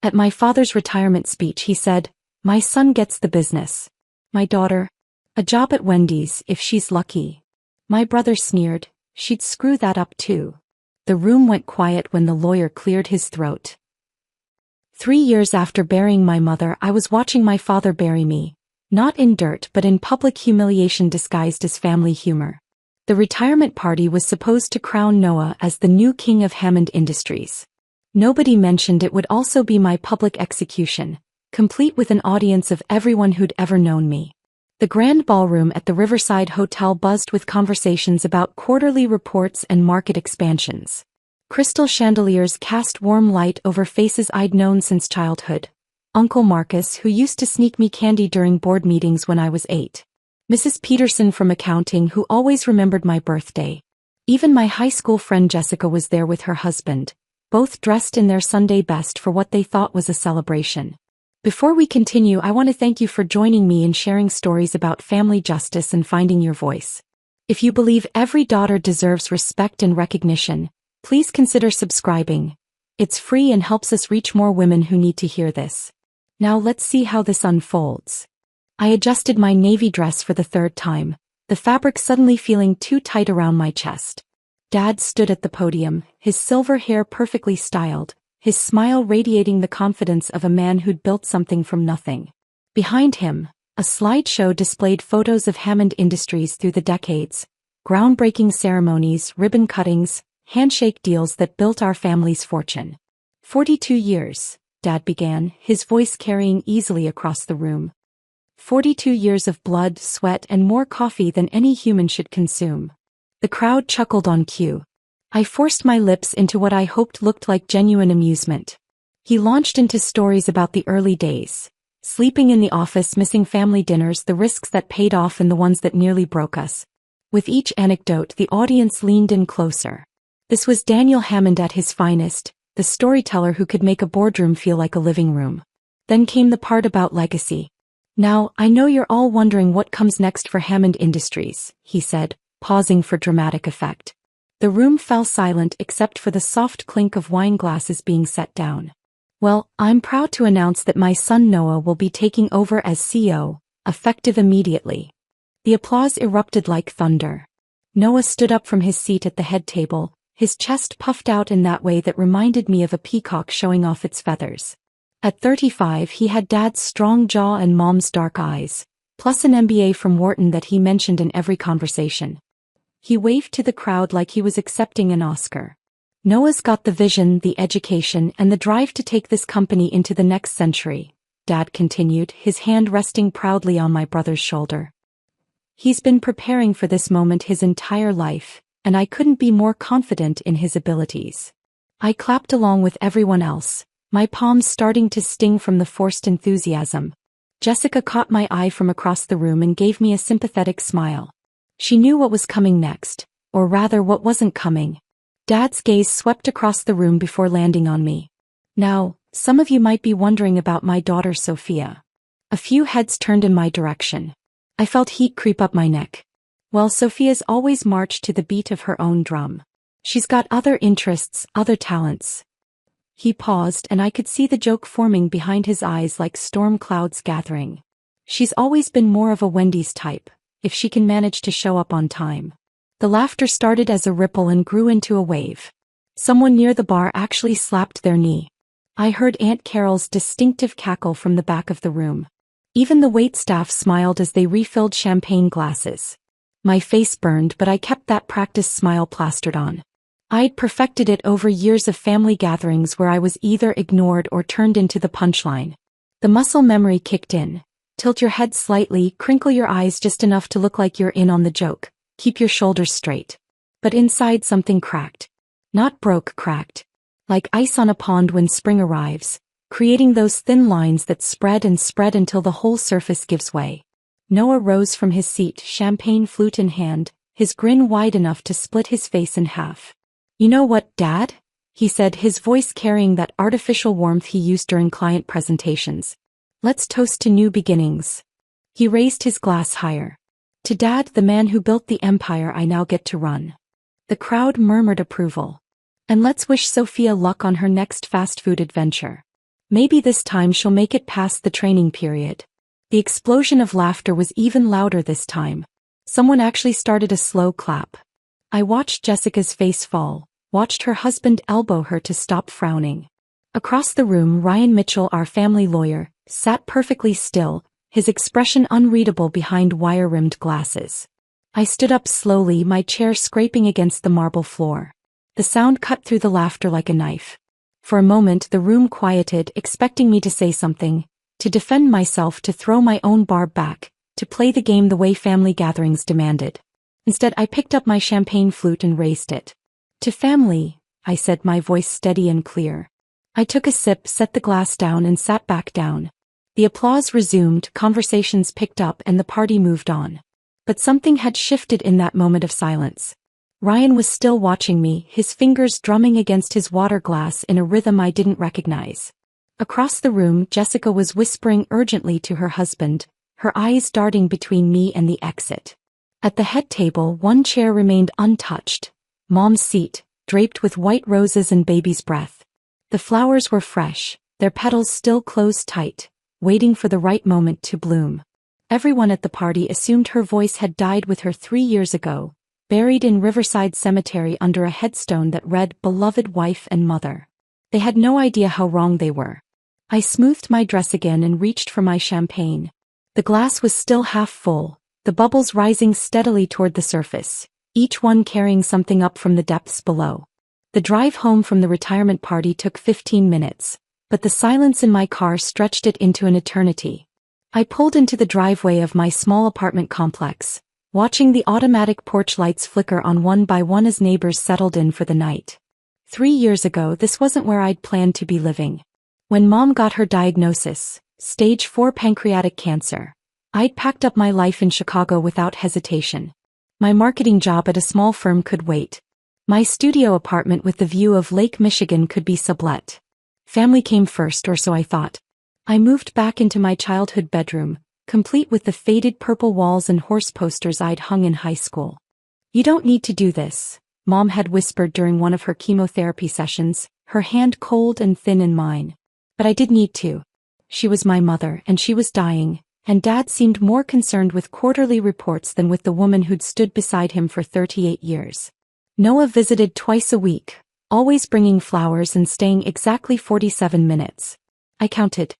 At my father's retirement speech he said, "My son gets the business. My daughter, a job at Wendy's if she's lucky." My brother sneered, "She'd screw that up too." The room went quiet when the lawyer cleared his throat. 3 years after burying my mother, I was watching my father bury me. Not in dirt but in public humiliation disguised as family humor. The retirement party was supposed to crown Noah as the new king of Hammond Industries. Nobody mentioned it would also be my public execution, complete with an audience of everyone who'd ever known me. The grand ballroom at the Riverside Hotel buzzed with conversations about quarterly reports and market expansions. Crystal chandeliers cast warm light over faces I'd known since childhood. Uncle Marcus, who used to sneak me candy during board meetings when I was 8. Mrs. Peterson from accounting, who always remembered my birthday. Even my high school friend Jessica was there with her husband, both dressed in their Sunday best for what they thought was a celebration. Before we continue, I want to thank you for joining me in sharing stories about family justice and finding your voice. If you believe every daughter deserves respect and recognition, please consider subscribing. It's free and helps us reach more women who need to hear this. Now let's see how this unfolds. I adjusted my navy dress for the third time, the fabric suddenly feeling too tight around my chest. Dad stood at the podium, his silver hair perfectly styled, his smile radiating the confidence of a man who'd built something from nothing. Behind him, a slideshow displayed photos of Hammond Industries through the decades, groundbreaking ceremonies, ribbon cuttings, handshake deals that built our family's fortune. 42 years, Dad began, his voice carrying easily across the room. 42 years of blood, sweat, and more coffee than any human should consume. The crowd chuckled on cue. I forced my lips into what I hoped looked like genuine amusement. He launched into stories about the early days. Sleeping in the office, missing family dinners, the risks that paid off and the ones that nearly broke us. With each anecdote, the audience leaned in closer. This was Daniel Hammond at his finest, the storyteller who could make a boardroom feel like a living room. Then came the part about legacy. "Now, I know you're all wondering what comes next for Hammond Industries," he said, pausing for dramatic effect. The room fell silent except for the soft clink of wine glasses being set down. "Well, I'm proud to announce that my son Noah will be taking over as CEO, effective immediately." The applause erupted like thunder. Noah stood up from his seat at the head table, his chest puffed out in that way that reminded me of a peacock showing off its feathers. At 35 he had Dad's strong jaw and Mom's dark eyes, plus an MBA from Wharton that he mentioned in every conversation. He waved to the crowd like he was accepting an Oscar. "Noah's got the vision, the education, and the drive to take this company into the next century," Dad continued, his hand resting proudly on my brother's shoulder. "He's been preparing for this moment his entire life, and I couldn't be more confident in his abilities." I clapped along with everyone else, my palms starting to sting from the forced enthusiasm. Jessica caught my eye from across the room and gave me a sympathetic smile. She knew what was coming next, or rather what wasn't coming. Dad's gaze swept across the room before landing on me. "Now, some of you might be wondering about my daughter Sophia." A few heads turned in my direction. I felt heat creep up my neck. Well, Sophia's always marched to the beat of her own drum. She's got other interests, other talents. He paused and I could see the joke forming behind his eyes like storm clouds gathering. "She's always been more of a Wendy's type, if she can manage to show up on time." The laughter started as a ripple and grew into a wave. Someone near the bar actually slapped their knee. I heard Aunt Carol's distinctive cackle from the back of the room. Even the waitstaff smiled as they refilled champagne glasses. My face burned, but I kept that practiced smile plastered on. I'd perfected it over years of family gatherings where I was either ignored or turned into the punchline. The muscle memory kicked in. Tilt your head slightly, crinkle your eyes just enough to look like you're in on the joke, keep your shoulders straight. But inside something cracked. Not broke, cracked. Like ice on a pond when spring arrives, creating those thin lines that spread and spread until the whole surface gives way. Noah rose from his seat, champagne flute in hand, his grin wide enough to split his face in half. "You know what, Dad?" he said, his voice carrying that artificial warmth he used during client presentations. "Let's toast to new beginnings." He raised his glass higher. "To Dad, the man who built the empire I now get to run." The crowd murmured approval. "And let's wish Sophia luck on her next fast food adventure." Maybe this time she'll make it past the training period. The explosion of laughter was even louder this time. Someone actually started a slow clap. I watched Jessica's face fall, watched her husband elbow her to stop frowning. Across the room, Ryan Mitchell, our family lawyer, sat perfectly still, his expression unreadable behind wire-rimmed glasses. I stood up slowly, my chair scraping against the marble floor. The sound cut through the laughter like a knife. For a moment the room quieted, expecting me to say something, to defend myself, to throw my own barb back, to play the game the way family gatherings demanded. Instead I picked up my champagne flute and raised it. "To family," I said, my voice steady and clear. I took a sip, set the glass down and sat back down. The applause resumed, conversations picked up and the party moved on. But something had shifted in that moment of silence. Ryan was still watching me, his fingers drumming against his water glass in a rhythm I didn't recognize. Across the room, Jessica was whispering urgently to her husband, her eyes darting between me and the exit. At the head table, one chair remained untouched, Mom's seat, draped with white roses and baby's breath. The flowers were fresh, their petals still closed tight, waiting for the right moment to bloom. Everyone at the party assumed her voice had died with her 3 years ago, buried in Riverside Cemetery under a headstone that read "Beloved Wife and Mother." They had no idea how wrong they were. I smoothed my dress again and reached for my champagne. The glass was still half full, the bubbles rising steadily toward the surface, each one carrying something up from the depths below. The drive home from the retirement party took 15 minutes, but the silence in my car stretched it into an eternity. I pulled into the driveway of my small apartment complex, watching the automatic porch lights flicker on one by one as neighbors settled in for the night. 3 years ago, this wasn't where I'd planned to be living. When Mom got her diagnosis, stage 4 pancreatic cancer, I'd packed up my life in Chicago without hesitation. My marketing job at a small firm could wait. My studio apartment with the view of Lake Michigan could be sublet. Family came first, or so I thought. I moved back into my childhood bedroom, complete with the faded purple walls and horse posters I'd hung in high school. "You don't need to do this," Mom had whispered during one of her chemotherapy sessions, her hand cold and thin in mine. But I did need to. She was my mother, and she was dying, and Dad seemed more concerned with quarterly reports than with the woman who'd stood beside him for 38 years. Noah visited twice a week, always bringing flowers and staying exactly 47 minutes. I counted.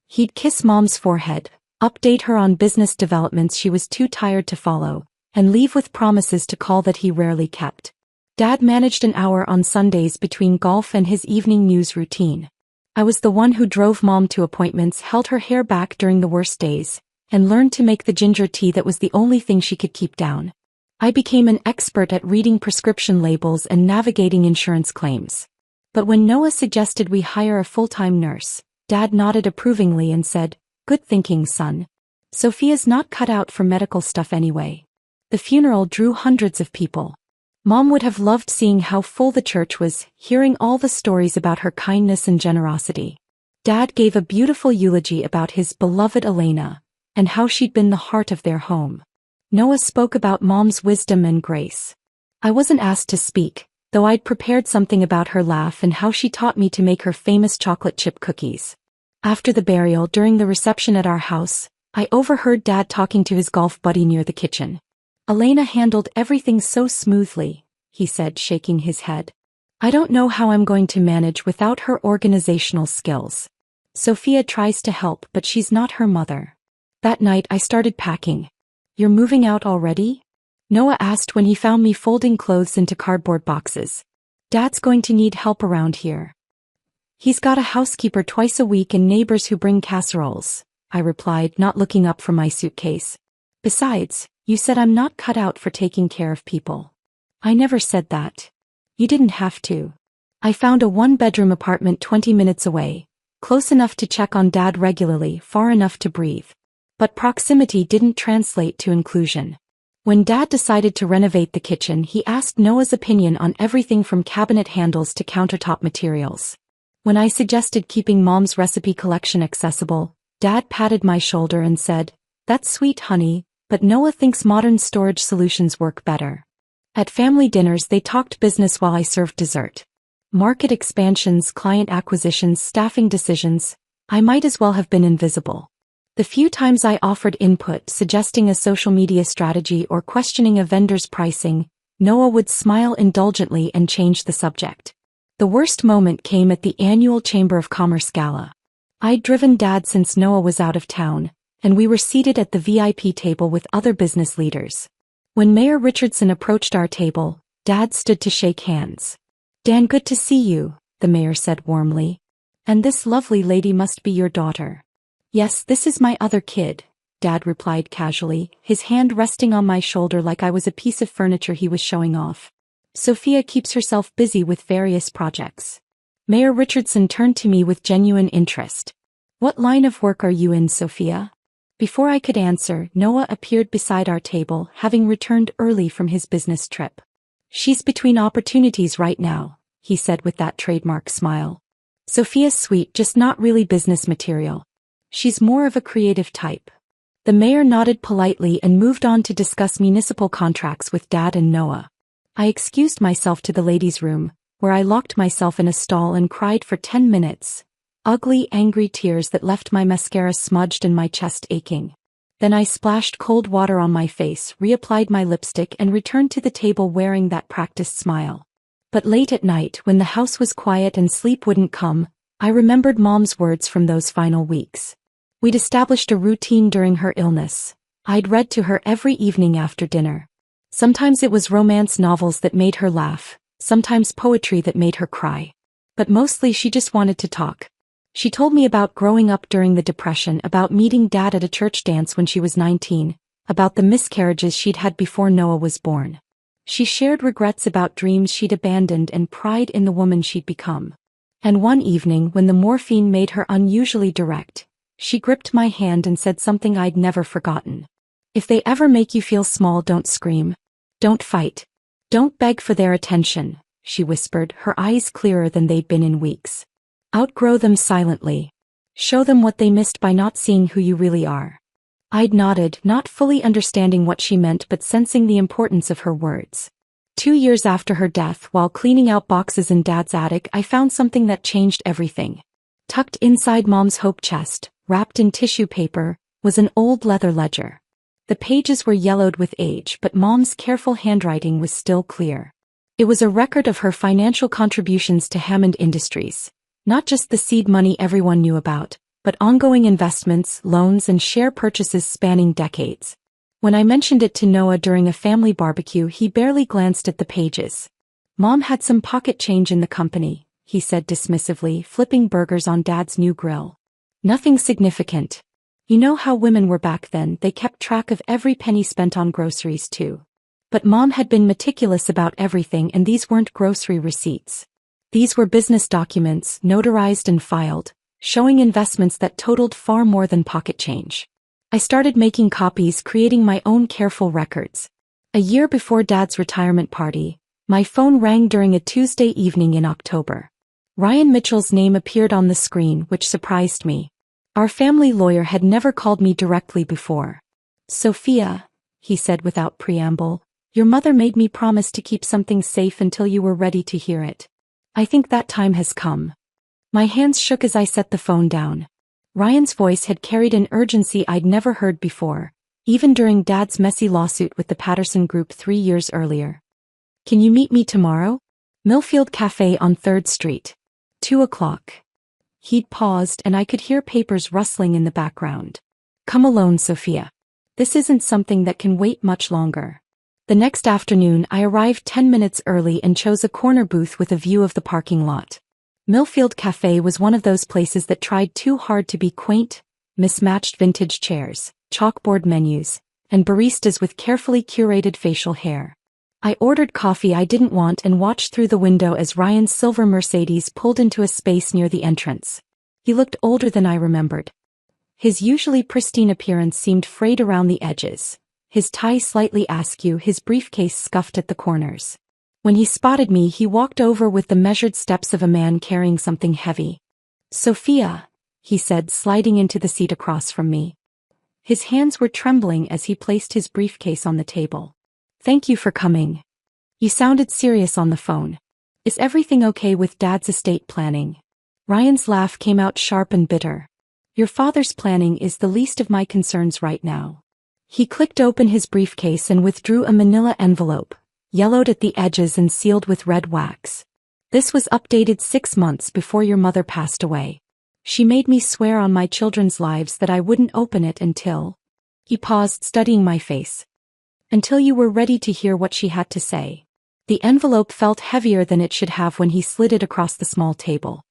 He'd kiss Mom's forehead, update her on business developments she was too tired to follow, and leave with promises to call that he rarely kept. Dad managed an hour on Sundays between golf and his evening news routine. I was the one who drove Mom to appointments, held her hair back during the worst days, and learned to make the ginger tea that was the only thing she could keep down. I became an expert at reading prescription labels and navigating insurance claims. But when Noah suggested we hire a full-time nurse, Dad nodded approvingly and said, "Good thinking, son. Sophia's not cut out for medical stuff anyway." The funeral drew hundreds of people. Mom would have loved seeing how full the church was, hearing all the stories about her kindness and generosity. Dad gave a beautiful eulogy about his beloved Elena, and how she'd been the heart of their home. Noah spoke about Mom's wisdom and grace. I wasn't asked to speak, though I'd prepared something about her laugh and how she taught me to make her famous chocolate chip cookies. After the burial, during the reception at our house, I overheard Dad talking to his golf buddy near the kitchen. "Elena handled everything so smoothly," he said, shaking his head. "I don't know how I'm going to manage without her organizational skills. Sophia tries to help, but she's not her mother." That night I started packing. "You're moving out already?" Noah asked when he found me folding clothes into cardboard boxes. "Dad's going to need help around here. He's got a housekeeper twice a week and neighbors who bring casseroles," I replied, not looking up from my suitcase. "Besides, you said I'm not cut out for taking care of people." "I never said that. You didn't have to." I found a one-bedroom apartment 20 minutes away, close enough to check on Dad regularly, far enough to breathe. But proximity didn't translate to inclusion. When Dad decided to renovate the kitchen, he asked Noah's opinion on everything from cabinet handles to countertop materials. When I suggested keeping Mom's recipe collection accessible, Dad patted my shoulder and said, "That's sweet, honey, but Noah thinks modern storage solutions work better." At family dinners they talked business while I served dessert. Market expansions, client acquisitions, staffing decisions, I might as well have been invisible. The few times I offered input suggesting a social media strategy or questioning a vendor's pricing, Noah would smile indulgently and change the subject. The worst moment came at the annual Chamber of Commerce Gala. I'd driven Dad since Noah was out of town, and we were seated at the VIP table with other business leaders. When Mayor Richardson approached our table, Dad stood to shake hands. "Dan, good to see you," the mayor said warmly. "And this lovely lady must be your daughter." "Yes, this is my other kid," Dad replied casually, his hand resting on my shoulder like I was a piece of furniture he was showing off. "Sophia keeps herself busy with various projects." Mayor Richardson turned to me with genuine interest. "What line of work are you in, Sophia?" Before I could answer, Noah appeared beside our table, having returned early from his business trip. "She's between opportunities right now," he said with that trademark smile. "Sophia's sweet, just not really business material. She's more of a creative type." The mayor nodded politely and moved on to discuss municipal contracts with Dad and Noah. I excused myself to the ladies' room, where I locked myself in a stall and cried for 10 minutes. Ugly, angry tears that left my mascara smudged and my chest aching. Then I splashed cold water on my face, reapplied my lipstick and returned to the table wearing that practiced smile. But late at night, when the house was quiet and sleep wouldn't come, I remembered Mom's words from those final weeks. We'd established a routine during her illness. I'd read to her every evening after dinner. Sometimes it was romance novels that made her laugh, sometimes poetry that made her cry. But mostly she just wanted to talk. She told me about growing up during the Depression, about meeting Dad at a church dance when she was 19, about the miscarriages she'd had before Noah was born. She shared regrets about dreams she'd abandoned and pride in the woman she'd become. And one evening, when the morphine made her unusually direct, she gripped my hand and said something I'd never forgotten. "If they ever make you feel small, don't scream. Don't fight. Don't beg for their attention," she whispered, her eyes clearer than they'd been in weeks. "Outgrow them silently. Show them what they missed by not seeing who you really are." I'd nodded, not fully understanding what she meant but sensing the importance of her words. 2 years after her death, while cleaning out boxes in Dad's attic, I found something that changed everything. Tucked inside Mom's hope chest, wrapped in tissue paper, was an old leather ledger. The pages were yellowed with age, but Mom's careful handwriting was still clear. It was a record of her financial contributions to Hammond Industries. Not just the seed money everyone knew about, but ongoing investments, loans and share purchases spanning decades. When I mentioned it to Noah during a family barbecue, he barely glanced at the pages. "Mom had some pocket change in the company," he said dismissively, flipping burgers on Dad's new grill. "Nothing significant. You know how women were back then, they kept track of every penny spent on groceries too. But Mom had been meticulous about everything, and these weren't grocery receipts. These were business documents, notarized and filed, showing investments that totaled far more than pocket change." I started making copies, creating my own careful records. A year before Dad's retirement party, my phone rang during a Tuesday evening in October. Ryan Mitchell's name appeared on the screen, which surprised me. Our family lawyer had never called me directly before. "Sophia," he said without preamble, "your mother made me promise to keep something safe until you were ready to hear it. I think that time has come." My hands shook as I set the phone down. Ryan's voice had carried an urgency I'd never heard before, even during Dad's messy lawsuit with the Patterson Group 3 years earlier. "Can you meet me tomorrow? Millfield Cafe on 3rd Street. 2 o'clock. He'd paused and I could hear papers rustling in the background. "Come alone, Sophia. This isn't something that can wait much longer." The next afternoon I arrived 10 minutes early and chose a corner booth with a view of the parking lot. Millfield Cafe was one of those places that tried too hard to be quaint, mismatched vintage chairs, chalkboard menus, and baristas with carefully curated facial hair. I ordered coffee I didn't want and watched through the window as Ryan's silver Mercedes pulled into a space near the entrance. He looked older than I remembered. His usually pristine appearance seemed frayed around the edges, his tie slightly askew, his briefcase scuffed at the corners. When he spotted me, he walked over with the measured steps of a man carrying something heavy. "Sophia," he said, sliding into the seat across from me. His hands were trembling as he placed his briefcase on the table. "Thank you for coming. You sounded serious on the phone. Is everything okay with Dad's estate planning?" Ryan's laugh came out sharp and bitter. Your father's planning is the least of my concerns right now. He clicked open his briefcase and withdrew a manila envelope, yellowed at the edges and sealed with red wax. This was updated 6 months before your mother passed away. She made me swear on my children's lives that I wouldn't open it until... He paused, studying my face. Until you were ready to hear what she had to say. The envelope felt heavier than it should have when he slid it across the small table.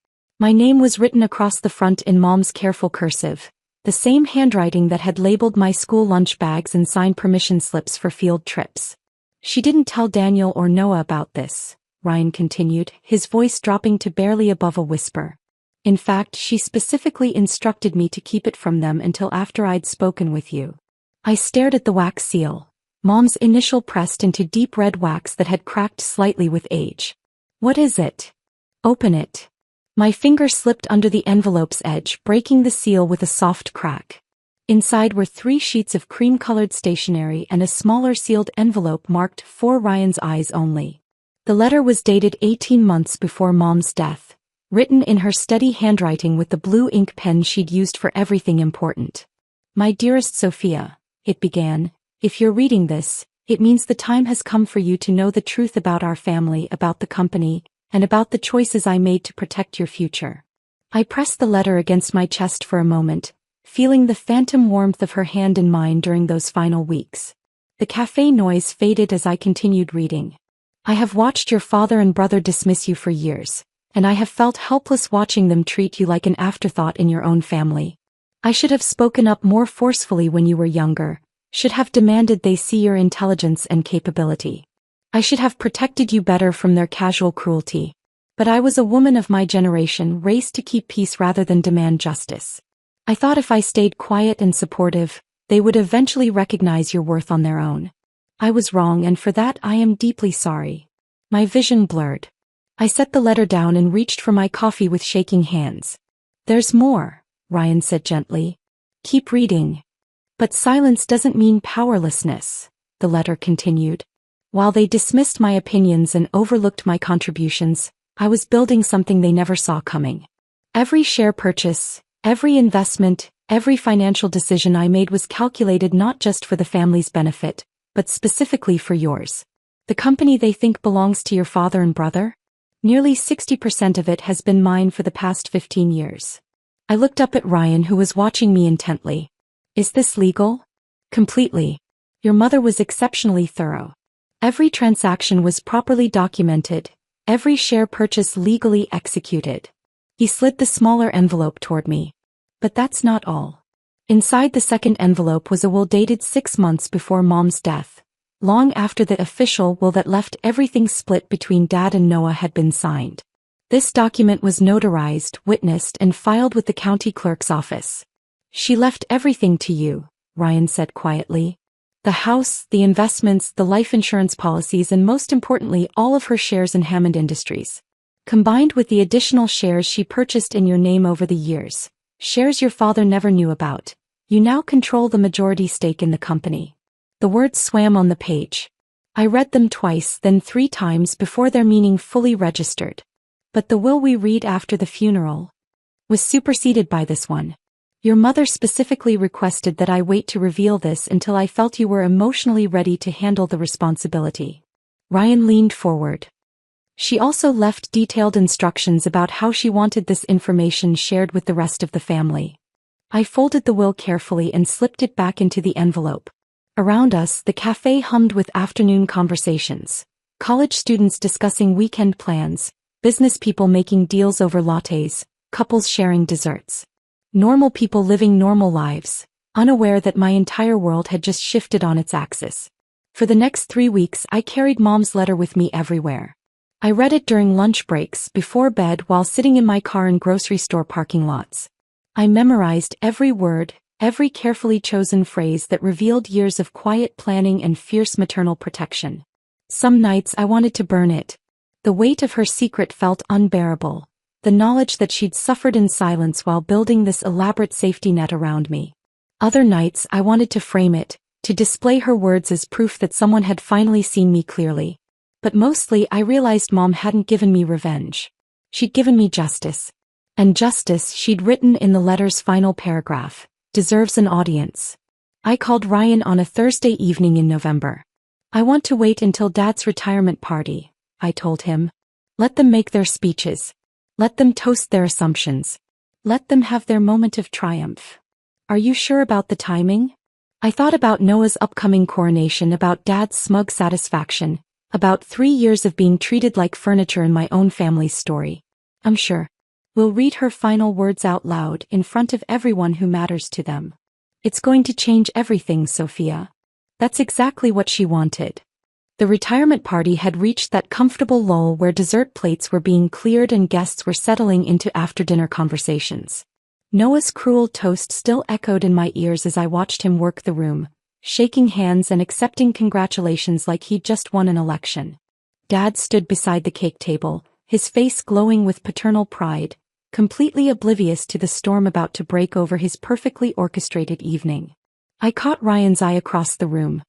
My name was written across the front in Mom's careful cursive, the same handwriting that had labeled my school lunch bags and signed permission slips for field trips. She didn't tell Daniel or Noah about this, Ryan continued, his voice dropping to barely above a whisper. In fact, she specifically instructed me to keep it from them until after I'd spoken with you. I stared at the wax seal, Mom's initial pressed into deep red wax that had cracked slightly with age. What is it? Open it. My finger slipped under the envelope's edge, breaking the seal with a soft crack. Inside were 3 sheets of cream-colored stationery and a smaller sealed envelope marked "For Ryan's eyes only." The letter was dated 18 months before Mom's death, written in her steady handwriting with the blue ink pen she'd used for everything important. My dearest Sophia, it began, if you're reading this, it means the time has come for you to know the truth about our family, about the company, and about the choices I made to protect your future. I pressed the letter against my chest for a moment, feeling the phantom warmth of her hand in mine during those final weeks. The cafe noise faded as I continued reading. I have watched your father and brother dismiss you for years, and I have felt helpless watching them treat you like an afterthought in your own family. I should have spoken up more forcefully when you were younger, should have demanded they see your intelligence and capability. I should have protected you better from their casual cruelty. But I was a woman of my generation, raised to keep peace rather than demand justice. I thought if I stayed quiet and supportive, they would eventually recognize your worth on their own. I was wrong, and for that I am deeply sorry. My vision blurred. I set the letter down and reached for my coffee with shaking hands. There's more, Ryan said gently. Keep reading. But silence doesn't mean powerlessness, the letter continued. While they dismissed my opinions and overlooked my contributions, I was building something they never saw coming. Every share purchase, every investment, every financial decision I made was calculated not just for the family's benefit, but specifically for yours. The company they think belongs to your father and brother? Nearly 60% of it has been mine for the past 15 years. I looked up at Ryan, who was watching me intently. Is this legal? Completely. Your mother was exceptionally thorough. Every transaction was properly documented, every share purchase legally executed. He slid the smaller envelope toward me. But that's not all. Inside the second envelope was a will dated 6 months before Mom's death, long after the official will that left everything split between Dad and Noah had been signed. This document was notarized, witnessed, and filed with the county clerk's office. She left everything to you, Ryan said quietly. The house, the investments, the life insurance policies, and most importantly, all of her shares in Hammond Industries. Combined with the additional shares she purchased in your name over the years, shares your father never knew about, you now control the majority stake in the company. The words swam on the page. I read them twice, then 3 times before their meaning fully registered. But the will we read after the funeral was superseded by this one. Your mother specifically requested that I wait to reveal this until I felt you were emotionally ready to handle the responsibility. Ryan leaned forward. She also left detailed instructions about how she wanted this information shared with the rest of the family. I folded the will carefully and slipped it back into the envelope. Around us, the cafe hummed with afternoon conversations. College students discussing weekend plans, business people making deals over lattes, couples sharing desserts. Normal people living normal lives, unaware that my entire world had just shifted on its axis. For the next 3 weeks, I carried Mom's letter with me everywhere. I read it during lunch breaks, before bed, while sitting in my car in grocery store parking lots. I memorized every word, every carefully chosen phrase that revealed years of quiet planning and fierce maternal protection. Some nights I wanted to burn it. The weight of her secret felt unbearable. The knowledge that she'd suffered in silence while building this elaborate safety net around me. Other nights I wanted to frame it, to display her words as proof that someone had finally seen me clearly. But mostly I realized Mom hadn't given me revenge. She'd given me justice. And justice, she'd written in the letter's final paragraph, deserves an audience. I called Ryan on a Thursday evening in November. I want to wait until Dad's retirement party, I told him. Let them make their speeches. Let them toast their assumptions. Let them have their moment of triumph. Are you sure about the timing? I thought about Noah's upcoming coronation, about Dad's smug satisfaction, about 3 years of being treated like furniture in my own family's story. I'm sure. We'll read her final words out loud in front of everyone who matters to them. It's going to change everything, Sophia. That's exactly what she wanted. The retirement party had reached that comfortable lull where dessert plates were being cleared and guests were settling into after-dinner conversations. Noah's cruel toast still echoed in my ears as I watched him work the room, shaking hands and accepting congratulations like he'd just won an election. Dad stood beside the cake table, his face glowing with paternal pride, completely oblivious to the storm about to break over his perfectly orchestrated evening. I caught Ryan's eye across the room.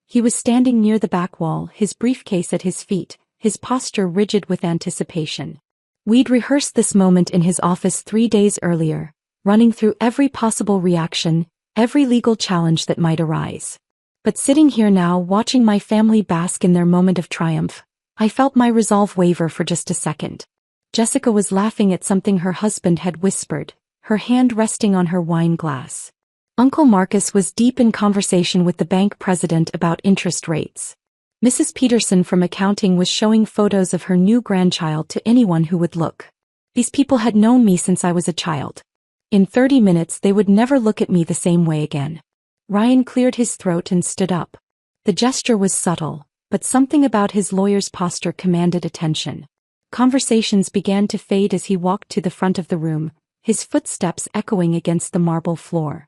He was standing near the back wall, his briefcase at his feet, his posture rigid with anticipation. We'd rehearsed this moment in his office 3 days earlier, running through every possible reaction, every legal challenge that might arise. But sitting here now, watching my family bask in their moment of triumph, I felt my resolve waver for just a second. Jessica was laughing at something her husband had whispered, her hand resting on her wine glass. Uncle Marcus was deep in conversation with the bank president about interest rates. Mrs. Peterson from accounting was showing photos of her new grandchild to anyone who would look. These people had known me since I was a child. In 30 minutes they would never look at me the same way again. Ryan cleared his throat and stood up. The gesture was subtle, but something about his lawyer's posture commanded attention. Conversations began to fade as he walked to the front of the room, his footsteps echoing against the marble floor.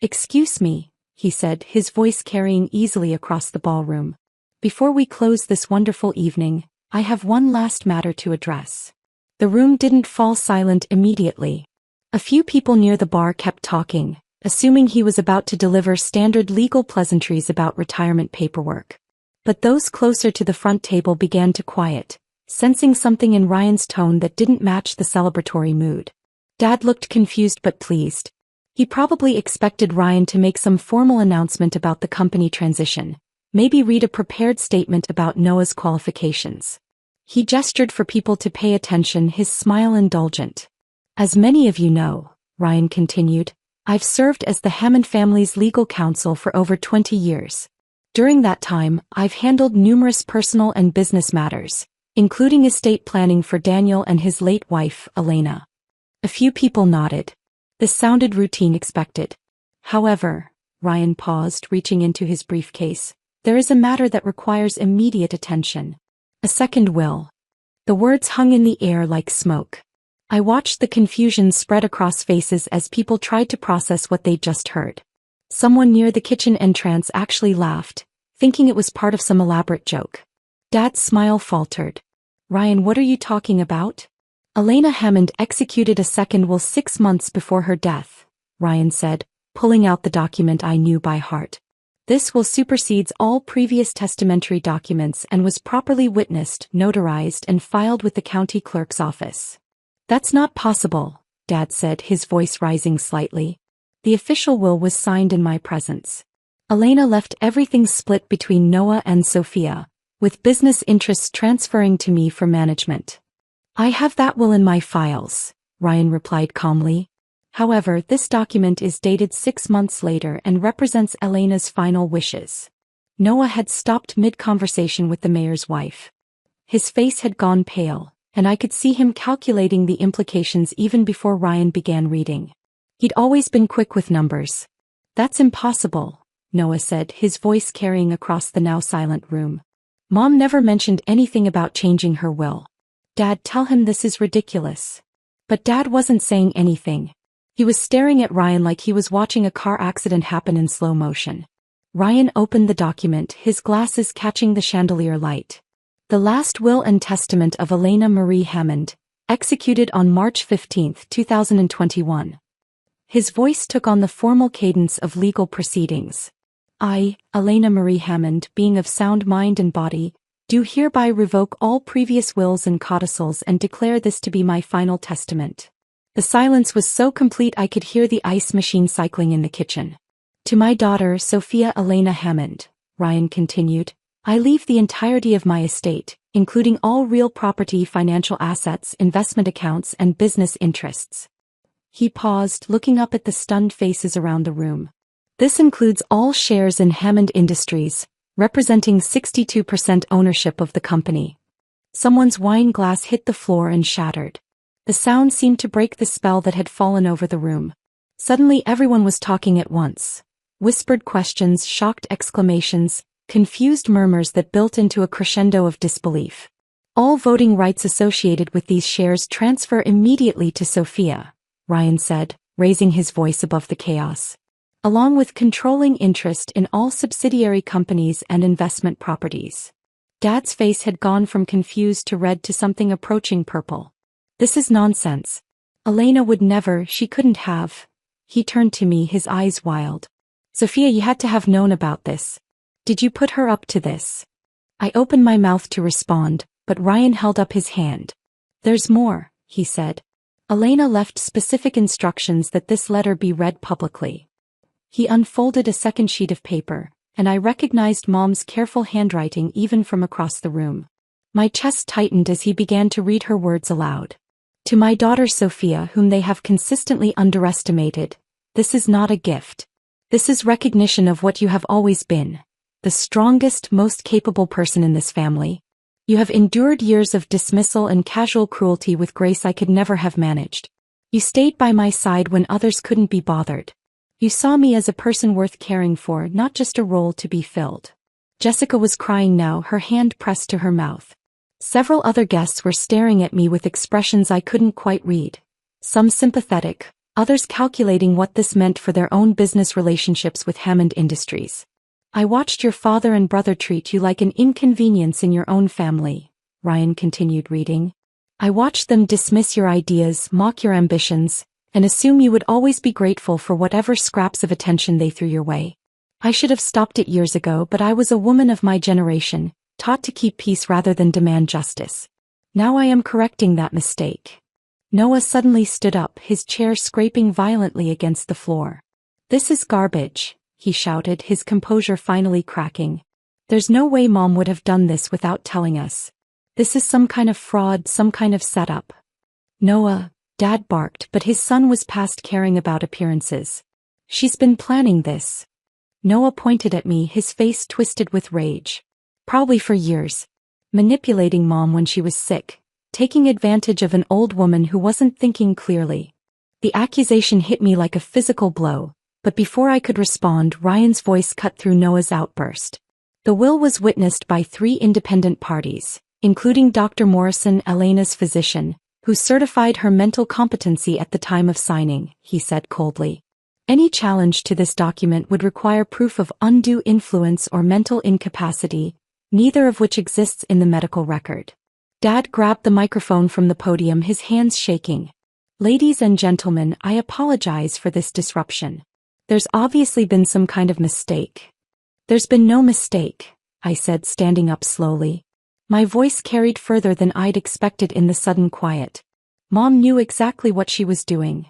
"Excuse me," he said, his voice carrying easily across the ballroom. "Before we close this wonderful evening, I have one last matter to address." The room didn't fall silent immediately. A few people near the bar kept talking, assuming he was about to deliver standard legal pleasantries about retirement paperwork. But those closer to the front table began to quiet, sensing something in Ryan's tone that didn't match the celebratory mood. Dad looked confused but pleased. He probably expected Ryan to make some formal announcement about the company transition, maybe read a prepared statement about Noah's qualifications. He gestured for people to pay attention, his smile indulgent. "As many of you know," Ryan continued, "I've served as the Hammond family's legal counsel for over 20 years. During that time, I've handled numerous personal and business matters, including estate planning for Daniel and his late wife, Elena." A few people nodded. This sounded routine, expected. "However," Ryan paused, reaching into his briefcase, "there is a matter that requires immediate attention. A second will." The words hung in the air like smoke. I watched the confusion spread across faces as people tried to process what they'd just heard. Someone near the kitchen entrance actually laughed, thinking it was part of some elaborate joke. Dad's smile faltered. "Ryan, what are you talking about?" "Elena Hammond executed a second will 6 months before her death," Ryan said, pulling out the document I knew by heart. "This will supersedes all previous testamentary documents and was properly witnessed, notarized, and filed with the county clerk's office." "That's not possible," Dad said, his voice rising slightly. "The official will was signed in my presence. Elena left everything split between Noah and Sophia, with business interests transferring to me for management." "I have that will in my files," Ryan replied calmly. "However, this document is dated 6 months later and represents Elena's final wishes." Noah had stopped mid-conversation with the mayor's wife. His face had gone pale, and I could see him calculating the implications even before Ryan began reading. He'd always been quick with numbers. "That's impossible," Noah said, his voice carrying across the now silent room. "Mom never mentioned anything about changing her will." "Dad, tell him this is ridiculous." But Dad wasn't saying anything. He was staring at Ryan like he was watching a car accident happen in slow motion. Ryan opened the document, his glasses catching the chandelier light. "The last will and testament of Elena Marie Hammond, executed on March 15, 2021. His voice took on the formal cadence of legal proceedings. "I, Elena Marie Hammond, being of sound mind and body, do hereby revoke all previous wills and codicils and declare this to be my final testament." The silence was so complete I could hear the ice machine cycling in the kitchen. To my daughter, Sophia Elena Hammond, Ryan continued, I leave the entirety of my estate, including all real property, financial assets, investment accounts, and business interests. He paused, looking up at the stunned faces around the room. This includes all shares in Hammond Industries, representing 62% ownership of the company. Someone's wine glass hit the floor and shattered. The sound seemed to break the spell that had fallen over the room. Suddenly everyone was talking at once. Whispered questions, shocked exclamations, confused murmurs that built into a crescendo of disbelief. All voting rights associated with these shares transfer immediately to Sophia, Ryan said, raising his voice above the chaos. Along with controlling interest in all subsidiary companies and investment properties. Dad's face had gone from confused to red to something approaching purple. This is nonsense. Elena would never, she couldn't have. He turned to me, his eyes wild. Sophia, you had to have known about this. Did you put her up to this? I opened my mouth to respond, but Ryan held up his hand. There's more, he said. Elena left specific instructions that this letter be read publicly. He unfolded a second sheet of paper, and I recognized Mom's careful handwriting even from across the room. My chest tightened as he began to read her words aloud. To my daughter Sophia, whom they have consistently underestimated, this is not a gift. This is recognition of what you have always been. The strongest, most capable person in this family. You have endured years of dismissal and casual cruelty with grace I could never have managed. You stayed by my side when others couldn't be bothered. You saw me as a person worth caring for, not just a role to be filled. Jessica was crying now, her hand pressed to her mouth. Several other guests were staring at me with expressions I couldn't quite read. Some sympathetic, others calculating what this meant for their own business relationships with Hammond Industries. I watched your father and brother treat you like an inconvenience in your own family, Ryan continued reading. I watched them dismiss your ideas, mock your ambitions, and assume you would always be grateful for whatever scraps of attention they threw your way. I should have stopped it years ago, but I was a woman of my generation, taught to keep peace rather than demand justice. Now I am correcting that mistake. Noah suddenly stood up, his chair scraping violently against the floor. This is garbage, he shouted, his composure finally cracking. There's no way Mom would have done this without telling us. This is some kind of fraud, some kind of setup. Noah, Dad barked, but his son was past caring about appearances. She's been planning this. Noah pointed at me, his face twisted with rage. Probably for years. Manipulating Mom when she was sick. Taking advantage of an old woman who wasn't thinking clearly. The accusation hit me like a physical blow, but before I could respond, Ryan's voice cut through Noah's outburst. The will was witnessed by 3 independent parties, including Dr. Morrison, Elena's physician, who certified her mental competency at the time of signing, he said coldly. Any challenge to this document would require proof of undue influence or mental incapacity, neither of which exists in the medical record. Dad grabbed the microphone from the podium, his hands shaking. Ladies and gentlemen, I apologize for this disruption. There's obviously been some kind of mistake. There's been no mistake, I said, standing up slowly. My voice carried further than I'd expected in the sudden quiet. Mom knew exactly what she was doing.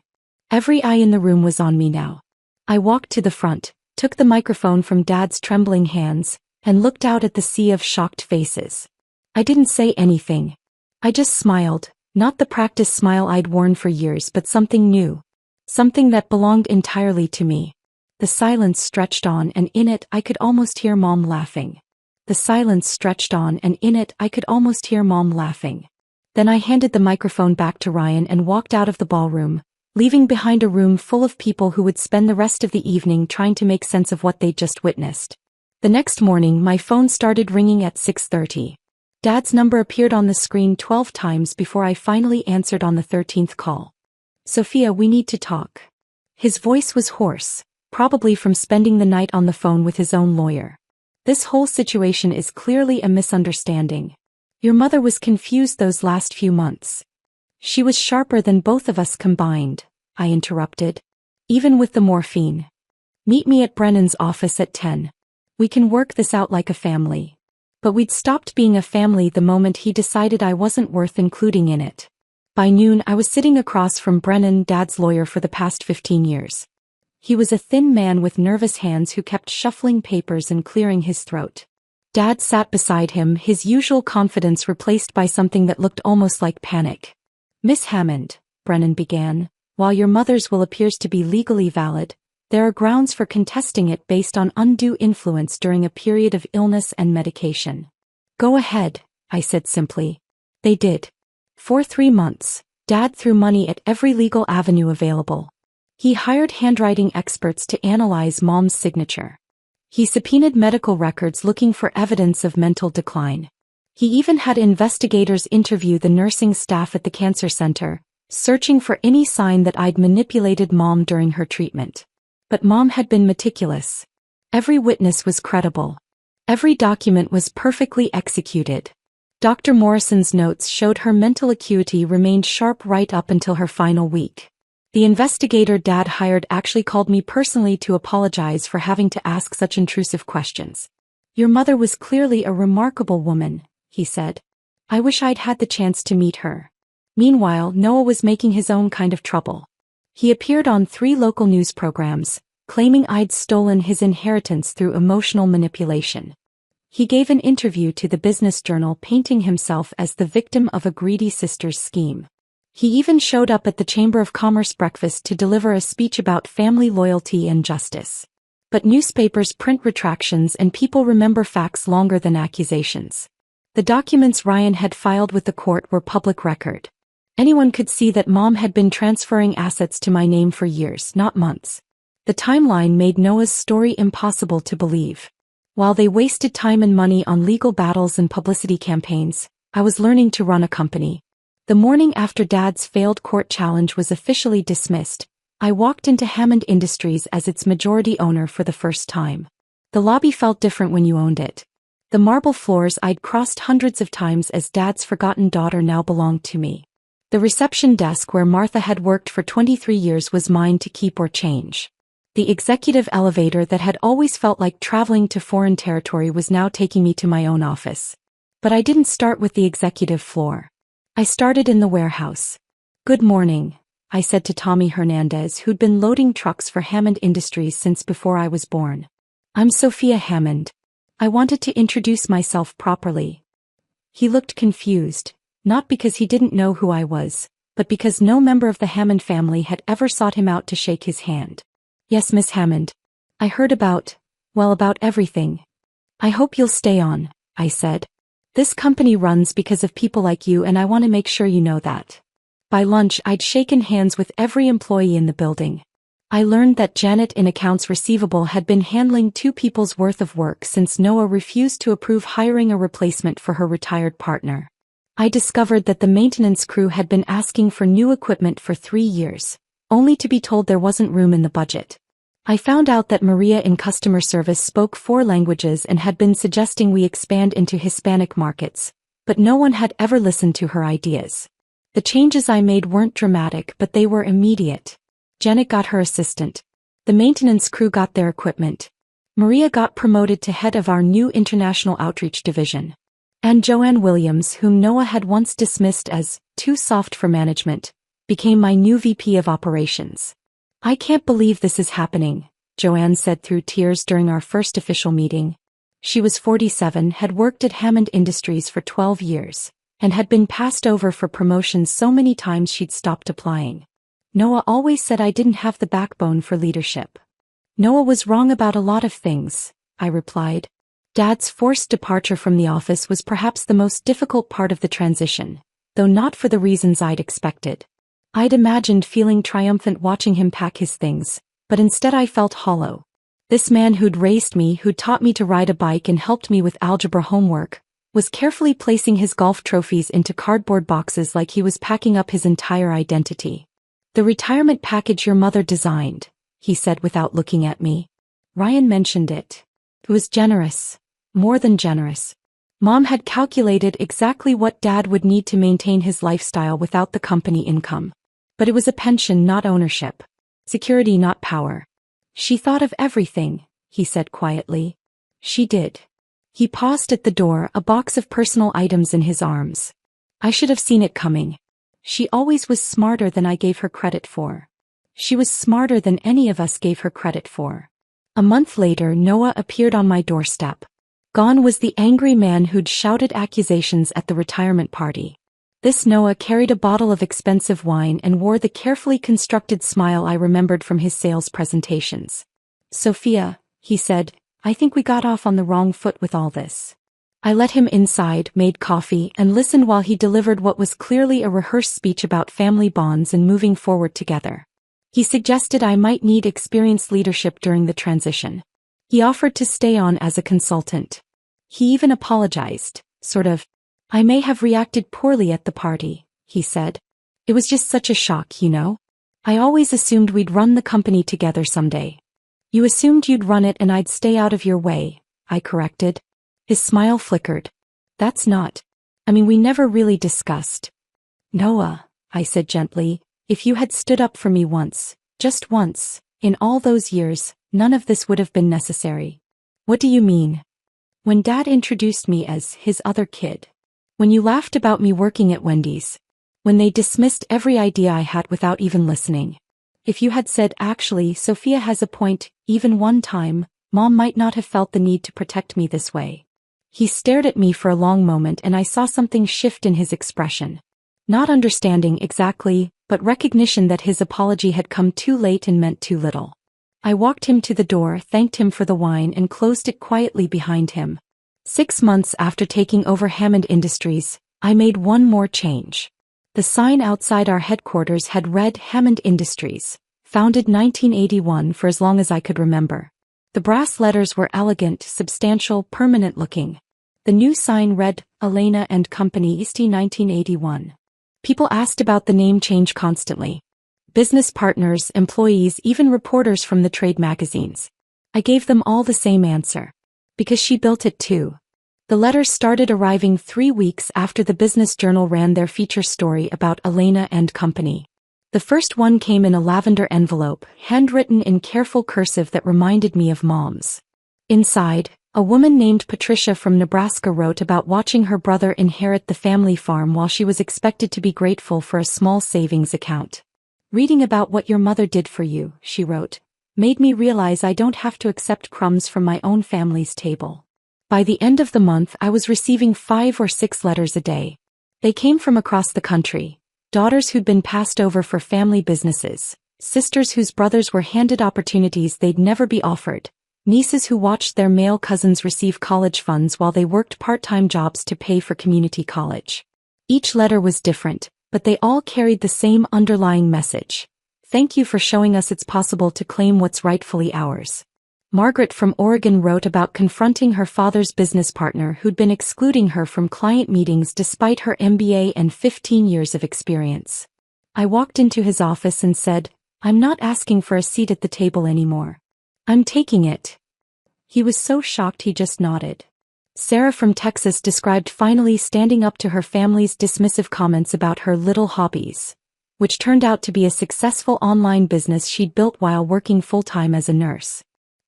Every eye in the room was on me now. I walked to the front, took the microphone from Dad's trembling hands, and looked out at the sea of shocked faces. I didn't say anything. I just smiled, not the practice smile I'd worn for years, but something new. Something that belonged entirely to me. The silence stretched on, and in it I could almost hear Mom laughing. The silence stretched on, and in it I could almost hear Mom laughing. Then I handed the microphone back to Ryan and walked out of the ballroom, leaving behind a room full of people who would spend the rest of the evening trying to make sense of what they'd just witnessed. The next morning my phone started ringing at 6:30. Dad's number appeared on the screen 12 times before I finally answered on the 13th call. Sophia, we need to talk. His voice was hoarse, probably from spending the night on the phone with his own lawyer. This whole situation is clearly a misunderstanding. Your mother was confused those last few months. She was sharper than both of us combined, I interrupted. Even with the morphine. Meet me at Brennan's office at 10. We can work this out like a family. But we'd stopped being a family the moment he decided I wasn't worth including in it. By noon I was sitting across from Brennan, Dad's lawyer for the past 15 years. He was a thin man with nervous hands who kept shuffling papers and clearing his throat. Dad sat beside him, his usual confidence replaced by something that looked almost like panic. "Miss Hammond," Brennan began, "while your mother's will appears to be legally valid, there are grounds for contesting it based on undue influence during a period of illness and medication." "Go ahead," I said simply. They did. For 3 months, Dad threw money at every legal avenue available. He hired handwriting experts to analyze Mom's signature. He subpoenaed medical records looking for evidence of mental decline. He even had investigators interview the nursing staff at the cancer center, searching for any sign that I'd manipulated Mom during her treatment. But Mom had been meticulous. Every witness was credible. Every document was perfectly executed. Dr. Morrison's notes showed her mental acuity remained sharp right up until her final week. The investigator Dad hired actually called me personally to apologize for having to ask such intrusive questions. "Your mother was clearly a remarkable woman," he said. "I wish I'd had the chance to meet her." Meanwhile, Noah was making his own kind of trouble. He appeared on 3 local news programs, claiming I'd stolen his inheritance through emotional manipulation. He gave an interview to the Business Journal painting himself as the victim of a greedy sister's scheme. He even showed up at the Chamber of Commerce breakfast to deliver a speech about family loyalty and justice. But newspapers print retractions and people remember facts longer than accusations. The documents Ryan had filed with the court were public record. Anyone could see that Mom had been transferring assets to my name for years, not months. The timeline made Noah's story impossible to believe. While they wasted time and money on legal battles and publicity campaigns, I was learning to run a company. The morning after Dad's failed court challenge was officially dismissed, I walked into Hammond Industries as its majority owner for the first time. The lobby felt different when you owned it. The marble floors I'd crossed hundreds of times as Dad's forgotten daughter now belonged to me. The reception desk where Martha had worked for 23 years was mine to keep or change. The executive elevator that had always felt like traveling to foreign territory was now taking me to my own office. But I didn't start with the executive floor. I started in the warehouse. "Good morning," I said to Tommy Hernandez, who'd been loading trucks for Hammond Industries since before I was born. "I'm Sophia Hammond." I wanted to introduce myself properly. He looked confused, not because he didn't know who I was, but because no member of the Hammond family had ever sought him out to shake his hand. "Yes, Miss Hammond. I heard about everything. I hope you'll stay on," I said. "This company runs because of people like you and I want to make sure you know that." By lunch I'd shaken hands with every employee in the building. I learned that Janet in accounts receivable had been handling 2 people's worth of work since Noah refused to approve hiring a replacement for her retired partner. I discovered that the maintenance crew had been asking for new equipment for 3 years, only to be told there wasn't room in the budget. I found out that Maria in customer service spoke 4 languages and had been suggesting we expand into Hispanic markets, but no one had ever listened to her ideas. The changes I made weren't dramatic, but they were immediate. Janet got her assistant. The maintenance crew got their equipment. Maria got promoted to head of our new international outreach division. And Joanne Williams, whom Noah had once dismissed as too soft for management, became my new VP of operations. "I can't believe this is happening," Joanne said through tears during our first official meeting. She was 47, had worked at Hammond Industries for 12 years, and had been passed over for promotions so many times she'd stopped applying. "Noah always said I didn't have the backbone for leadership." "Noah was wrong about a lot of things," I replied. Dad's forced departure from the office was perhaps the most difficult part of the transition, though not for the reasons I'd expected. I'd imagined feeling triumphant watching him pack his things, but instead I felt hollow. This man who'd raised me, who'd taught me to ride a bike and helped me with algebra homework, was carefully placing his golf trophies into cardboard boxes like he was packing up his entire identity. "The retirement package your mother designed," he said without looking at me. "Ryan mentioned it. It was generous. More than generous. Mom had calculated exactly what Dad would need to maintain his lifestyle without the company income. But it was a pension, not ownership. Security, not power. She thought of everything," he said quietly. "She did." He paused at the door, a box of personal items in his arms. I should have seen it coming. She always was smarter than I gave her credit for. She was smarter than any of us gave her credit for. A month later, Noah appeared on my doorstep. Gone was the angry man who'd shouted accusations at the retirement party. This Noah carried a bottle of expensive wine and wore the carefully constructed smile I remembered from his sales presentations. "Sophia," he said, "I think we got off on the wrong foot with all this." I let him inside, made coffee, and listened while he delivered what was clearly a rehearsed speech about family bonds and moving forward together. He suggested I might need experienced leadership during the transition. He offered to stay on as a consultant. He even apologized, sort of. "I may have reacted poorly at the party," he said. "It was just such a shock, you know? I always assumed we'd run the company together someday." "You assumed you'd run it and I'd stay out of your way," I corrected. His smile flickered. We never really discussed." "Noah," I said gently, "if you had stood up for me once, just once, in all those years, none of this would have been necessary." "What do you mean?" "When Dad introduced me as his other kid. When you laughed about me working at Wendy's. When they dismissed every idea I had without even listening. If you had said, 'Actually, Sophia has a point,' even one time, Mom might not have felt the need to protect me this way." He stared at me for a long moment and I saw something shift in his expression. Not understanding exactly, but recognition that his apology had come too late and meant too little. I walked him to the door, thanked him for the wine and closed it quietly behind him. 6 months after taking over Hammond Industries, I made one more change. The sign outside our headquarters had read Hammond Industries, founded 1981 for as long as I could remember. The brass letters were elegant, substantial, permanent-looking. The new sign read, Elena and Company East 1981. People asked about the name change constantly. Business partners, employees, even reporters from the trade magazines. I gave them all the same answer. Because she built it too. The letters started arriving 3 weeks after the Business Journal ran their feature story about Elena and Company. The first one came in a lavender envelope, handwritten in careful cursive that reminded me of Mom's. Inside, a woman named Patricia from Nebraska wrote about watching her brother inherit the family farm while she was expected to be grateful for a small savings account. "Reading about what your mother did for you," she wrote, "made me realize I don't have to accept crumbs from my own family's table." By the end of the month I was receiving 5 or 6 letters a day. They came from across the country. Daughters who'd been passed over for family businesses, sisters whose brothers were handed opportunities they'd never be offered, nieces who watched their male cousins receive college funds while they worked part-time jobs to pay for community college. Each letter was different, but they all carried the same underlying message. "Thank you for showing us it's possible to claim what's rightfully ours." Margaret from Oregon wrote about confronting her father's business partner who'd been excluding her from client meetings despite her MBA and 15 years of experience. I walked into his office and said, "I'm not asking for a seat at the table anymore. I'm taking it." He was so shocked he just nodded. Sarah from Texas described finally standing up to her family's dismissive comments about her little hobbies, which turned out to be a successful online business she'd built while working full-time as a nurse.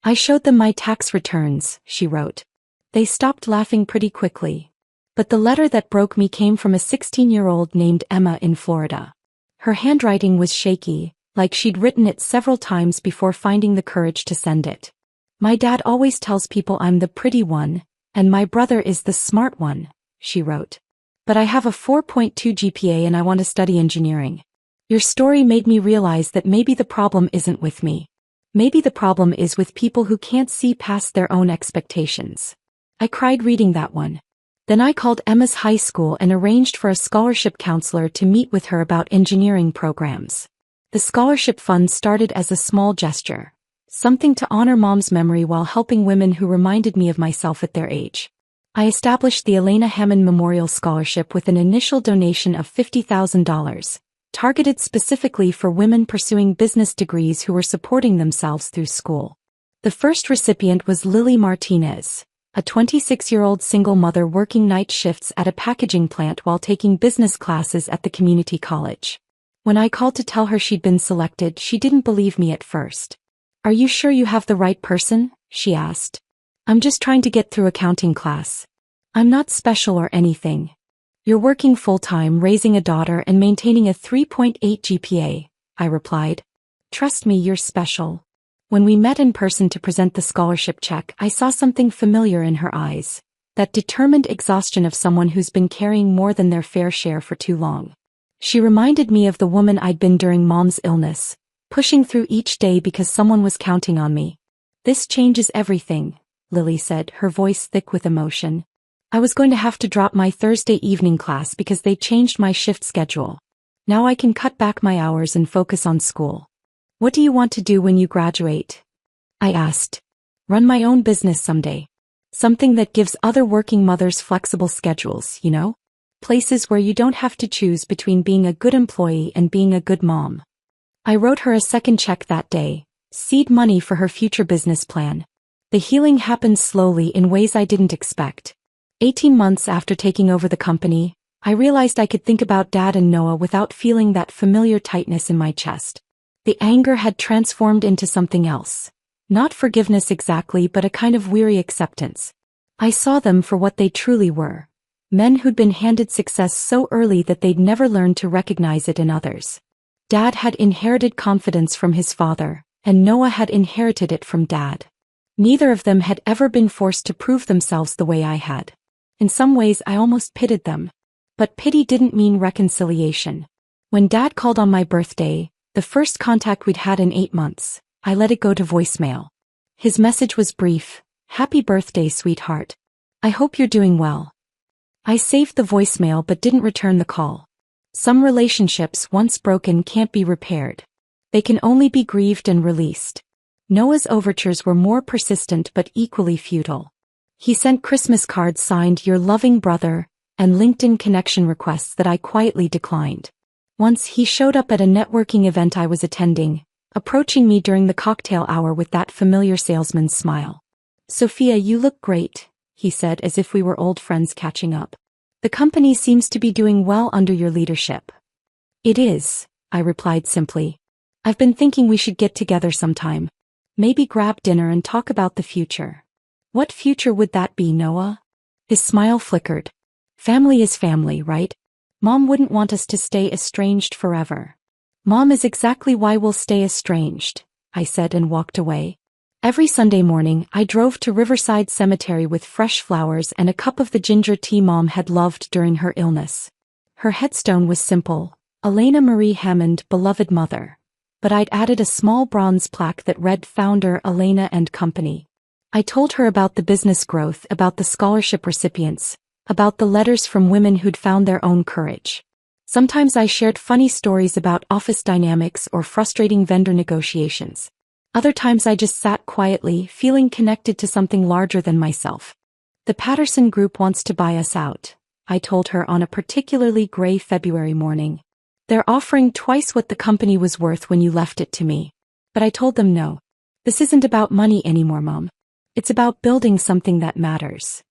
"I showed them my tax returns," she wrote. "They stopped laughing pretty quickly. But the letter that broke me came from a 16-year-old named Emma in Florida. Her handwriting was shaky, like she'd written it several times before finding the courage to send it. "My dad always tells people I'm the pretty one, and my brother is the smart one," she wrote. "But I have a 4.2 GPA and I want to study engineering. Your story made me realize that maybe the problem isn't with me. Maybe the problem is with people who can't see past their own expectations." I cried reading that one. Then I called Emma's high school and arranged for a scholarship counselor to meet with her about engineering programs. The scholarship fund started as a small gesture, something to honor Mom's memory while helping women who reminded me of myself at their age. I established the Elena Hammond Memorial Scholarship with an initial donation of $50,000. Targeted specifically for women pursuing business degrees who were supporting themselves through school. The first recipient was Lily Martinez, a 26-year-old single mother working night shifts at a packaging plant while taking business classes at the community college. When I called to tell her she'd been selected, she didn't believe me at first. "Are you sure you have the right person?" she asked. "I'm just trying to get through accounting class. I'm not special or anything." You're working full-time, raising a daughter and maintaining a 3.8 GPA, I replied. Trust me, you're special. When we met in person to present the scholarship check, I saw something familiar in her eyes. That determined exhaustion of someone who's been carrying more than their fair share for too long. She reminded me of the woman I'd been during Mom's illness, pushing through each day because someone was counting on me. This changes everything, Lily said, her voice thick with emotion. I was going to have to drop my Thursday evening class because they changed my shift schedule. Now I can cut back my hours and focus on school. What do you want to do when you graduate? I asked. Run my own business someday. Something that gives other working mothers flexible schedules, you know? Places where you don't have to choose between being a good employee and being a good mom. I wrote her a second check that day, seed money for her future business plan. The healing happened slowly in ways I didn't expect. 18 months after taking over the company, I realized I could think about Dad and Noah without feeling that familiar tightness in my chest. The anger had transformed into something else. Not forgiveness exactly, but a kind of weary acceptance. I saw them for what they truly were. Men who'd been handed success so early that they'd never learned to recognize it in others. Dad had inherited confidence from his father, and Noah had inherited it from Dad. Neither of them had ever been forced to prove themselves the way I had. In some ways I almost pitied them. But pity didn't mean reconciliation. When Dad called on my birthday, the first contact we'd had in 8 months, I let it go to voicemail. His message was brief. Happy birthday, sweetheart. I hope you're doing well. I saved the voicemail but didn't return the call. Some relationships, once broken, can't be repaired. They can only be grieved and released. Noah's overtures were more persistent but equally futile. He sent Christmas cards signed "Your loving brother" and LinkedIn connection requests that I quietly declined. Once he showed up at a networking event I was attending, approaching me during the cocktail hour with that familiar salesman's smile. "Sophia, you look great," he said as if we were old friends catching up. "The company seems to be doing well under your leadership." "It is," I replied simply. "I've been thinking we should get together sometime. Maybe grab dinner and talk about the future." "What future would that be, Noah?" His smile flickered. "Family is family, right? Mom wouldn't want us to stay estranged forever." "Mom is exactly why we'll stay estranged," I said and walked away. Every Sunday morning I drove to Riverside Cemetery with fresh flowers and a cup of the ginger tea Mom had loved during her illness. Her headstone was simple, Elena Marie Hammond, beloved mother. But I'd added a small bronze plaque that read Founder Elena and Company. I told her about the business growth, about the scholarship recipients, about the letters from women who'd found their own courage. Sometimes I shared funny stories about office dynamics or frustrating vendor negotiations. Other times I just sat quietly, feeling connected to something larger than myself. "The Patterson Group wants to buy us out," I told her on a particularly gray February morning. "They're offering twice what the company was worth when you left it to me." But I told them no. "This isn't about money anymore, Mom. It's about building something that matters."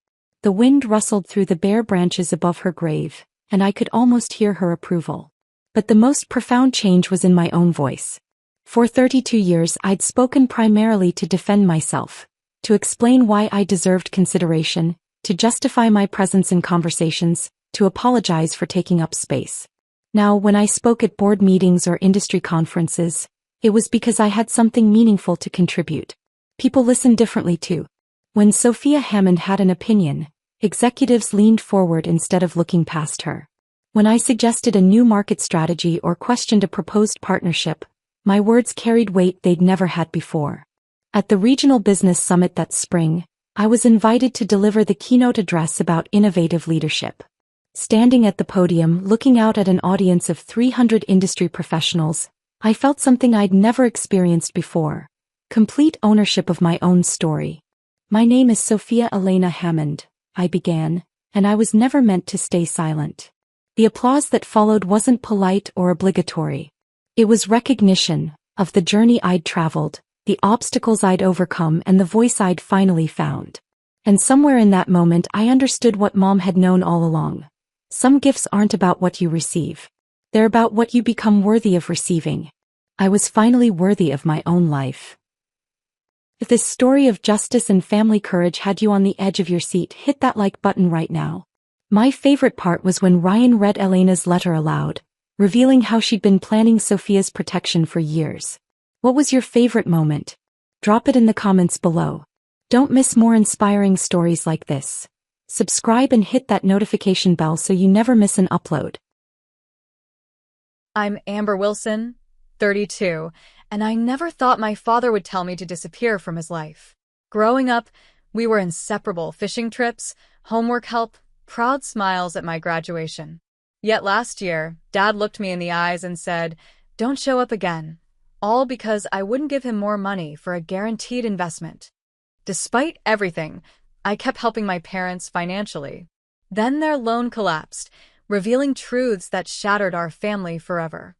The wind rustled through the bare branches above her grave, and I could almost hear her approval. But the most profound change was in my own voice. For 32 years I'd spoken primarily to defend myself, to explain why I deserved consideration, to justify my presence in conversations, to apologize for taking up space. Now, when I spoke at board meetings or industry conferences, it was because I had something meaningful to contribute. People listened differently too. When Sophia Hammond had an opinion, executives leaned forward instead of looking past her. When I suggested a new market strategy or questioned a proposed partnership, my words carried weight they'd never had before. At the Regional Business Summit that spring, I was invited to deliver the keynote address about innovative leadership. Standing at the podium, looking out at an audience of 300 industry professionals, I felt something I'd never experienced before: complete ownership of my own story. "My name is Sophia Elena Hammond," I began, "and I was never meant to stay silent." The applause that followed wasn't polite or obligatory. It was recognition of the journey I'd traveled, the obstacles I'd overcome, and the voice I'd finally found. And somewhere in that moment I understood what Mom had known all along. Some gifts aren't about what you receive. They're about what you become worthy of receiving. I was finally worthy of my own life. If this story of justice and family courage had you on the edge of your seat, hit that like button right now. My favorite part was when Ryan read Elena's letter aloud, revealing how she'd been planning Sophia's protection for years. What was your favorite moment? Drop it in the comments below. Don't miss more inspiring stories like this. Subscribe and hit that notification bell so you never miss an upload. I'm Amber Wilson, 32, and I never thought my father would tell me to disappear from his life. Growing up, we were inseparable: fishing trips, homework help, proud smiles at my graduation. Yet last year, Dad looked me in the eyes and said, "Don't show up again," all because I wouldn't give him more money for a guaranteed investment. Despite everything, I kept helping my parents financially. Then their loan collapsed, revealing truths that shattered our family forever.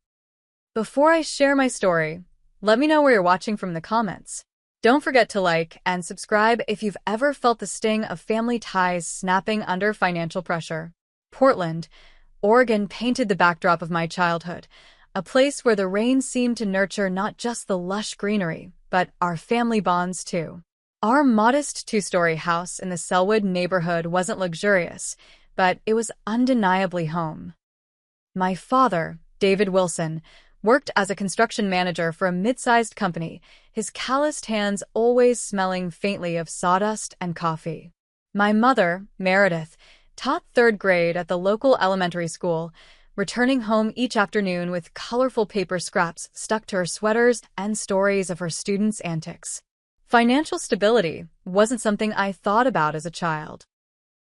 Before I share my story, let me know where you're watching from in the comments. Don't forget to like and subscribe if you've ever felt the sting of family ties snapping under financial pressure. Portland, Oregon painted the backdrop of my childhood, a place where the rain seemed to nurture not just the lush greenery, but our family bonds too. Our modest two-story house in the Selwood neighborhood wasn't luxurious, but it was undeniably home. My father, David Wilson, worked as a construction manager for a mid-sized company, his calloused hands always smelling faintly of sawdust and coffee. My mother, Meredith, taught third grade at the local elementary school, returning home each afternoon with colorful paper scraps stuck to her sweaters and stories of her students' antics. Financial stability wasn't something I thought about as a child.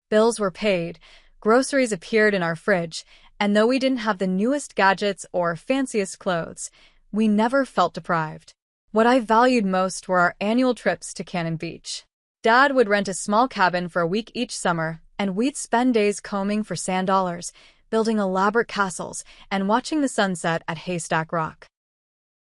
Bills were paid, groceries appeared in our fridge, and though we didn't have the newest gadgets or fanciest clothes, we never felt deprived. What I valued most were our annual trips to Cannon Beach. Dad would rent a small cabin for a week each summer, and we'd spend days combing for sand dollars, building elaborate castles, and watching the sunset at Haystack Rock.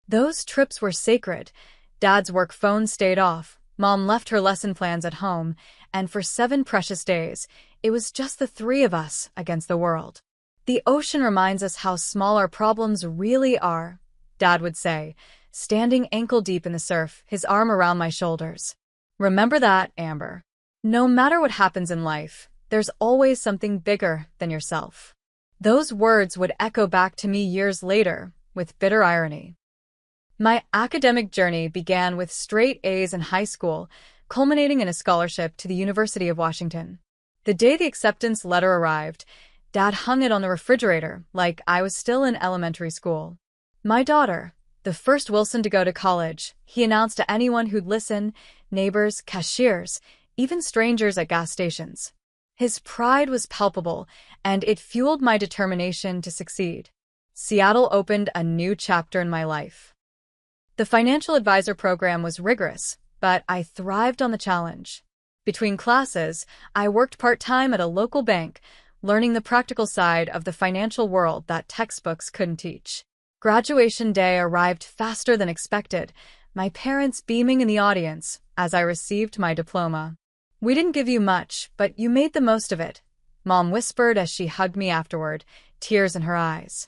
Those trips were sacred. Dad's work phone stayed off, Mom left her lesson plans at home, and for 7 precious days, it was just the 3 of us against the world. The ocean reminds us how small our problems really are, Dad would say, standing ankle-deep in the surf, his arm around my shoulders. Remember that, Amber. No matter what happens in life, there's always something bigger than yourself. Those words would echo back to me years later, with bitter irony. My academic journey began with straight A's in high school, culminating in a scholarship to the University of Washington. The day the acceptance letter arrived, Dad hung it on the refrigerator like I was still in elementary school. My daughter, the first Wilson to go to college, he announced to anyone who'd listen, neighbors, cashiers, even strangers at gas stations. His pride was palpable, and it fueled my determination to succeed. Seattle opened a new chapter in my life. The financial advisor program was rigorous, but I thrived on the challenge. Between classes, I worked part-time at a local bank, learning the practical side of the financial world that textbooks couldn't teach. Graduation day arrived faster than expected, my parents beaming in the audience as I received my diploma. "We didn't give you much, but you made the most of it," Mom whispered as she hugged me afterward, tears in her eyes.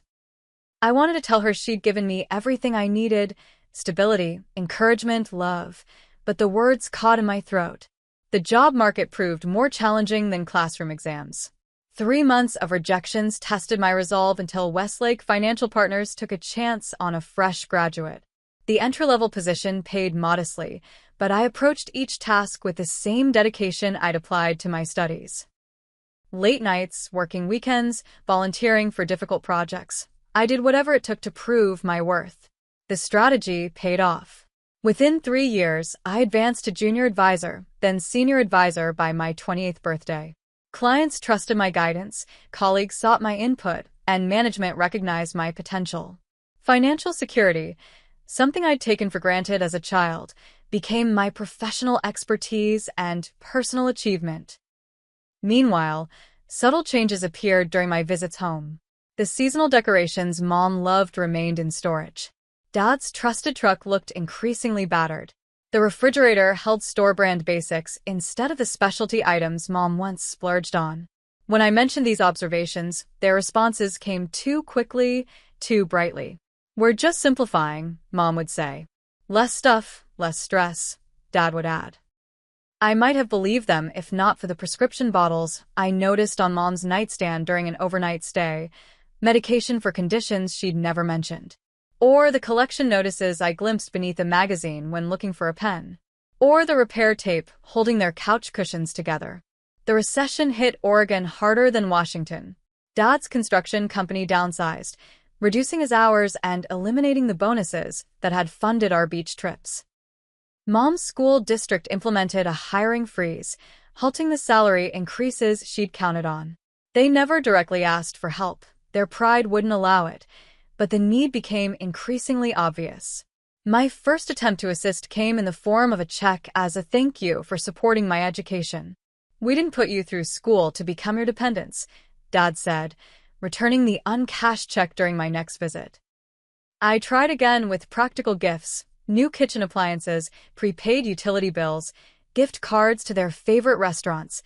I wanted to tell her she'd given me everything I needed: stability, encouragement, love, but the words caught in my throat. The job market proved more challenging than classroom exams. 3 months of rejections tested my resolve until Westlake Financial Partners took a chance on a fresh graduate. The entry-level position paid modestly, but I approached each task with the same dedication I'd applied to my studies. Late nights, working weekends, volunteering for difficult projects. I did whatever it took to prove my worth. The strategy paid off. Within 3 years, I advanced to junior advisor, then senior advisor by my 28th birthday. Clients trusted my guidance, colleagues sought my input, and management recognized my potential. Financial security, something I'd taken for granted as a child, became my professional expertise and personal achievement. Meanwhile, subtle changes appeared during my visits home. The seasonal decorations Mom loved remained in storage. Dad's trusted truck looked increasingly battered. The refrigerator held store-brand basics instead of the specialty items Mom once splurged on. When I mentioned these observations, their responses came too quickly, too brightly. "We're just simplifying," Mom would say. "Less stuff, less stress," Dad would add. I might have believed them if not for the prescription bottles I noticed on Mom's nightstand during an overnight stay, medication for conditions she'd never mentioned. Or the collection notices I glimpsed beneath a magazine when looking for a pen. Or the repair tape holding their couch cushions together. The recession hit Oregon harder than Washington. Dad's construction company downsized, reducing his hours and eliminating the bonuses that had funded our beach trips. Mom's school district implemented a hiring freeze, halting the salary increases she'd counted on. They never directly asked for help. Their pride wouldn't allow it, but the need became increasingly obvious. My first attempt to assist came in the form of a check as a thank you for supporting my education. "We didn't put you through school to become your dependents," Dad said, returning the uncashed check during my next visit. I tried again with practical gifts, new kitchen appliances, prepaid utility bills, gift cards to their favorite restaurants,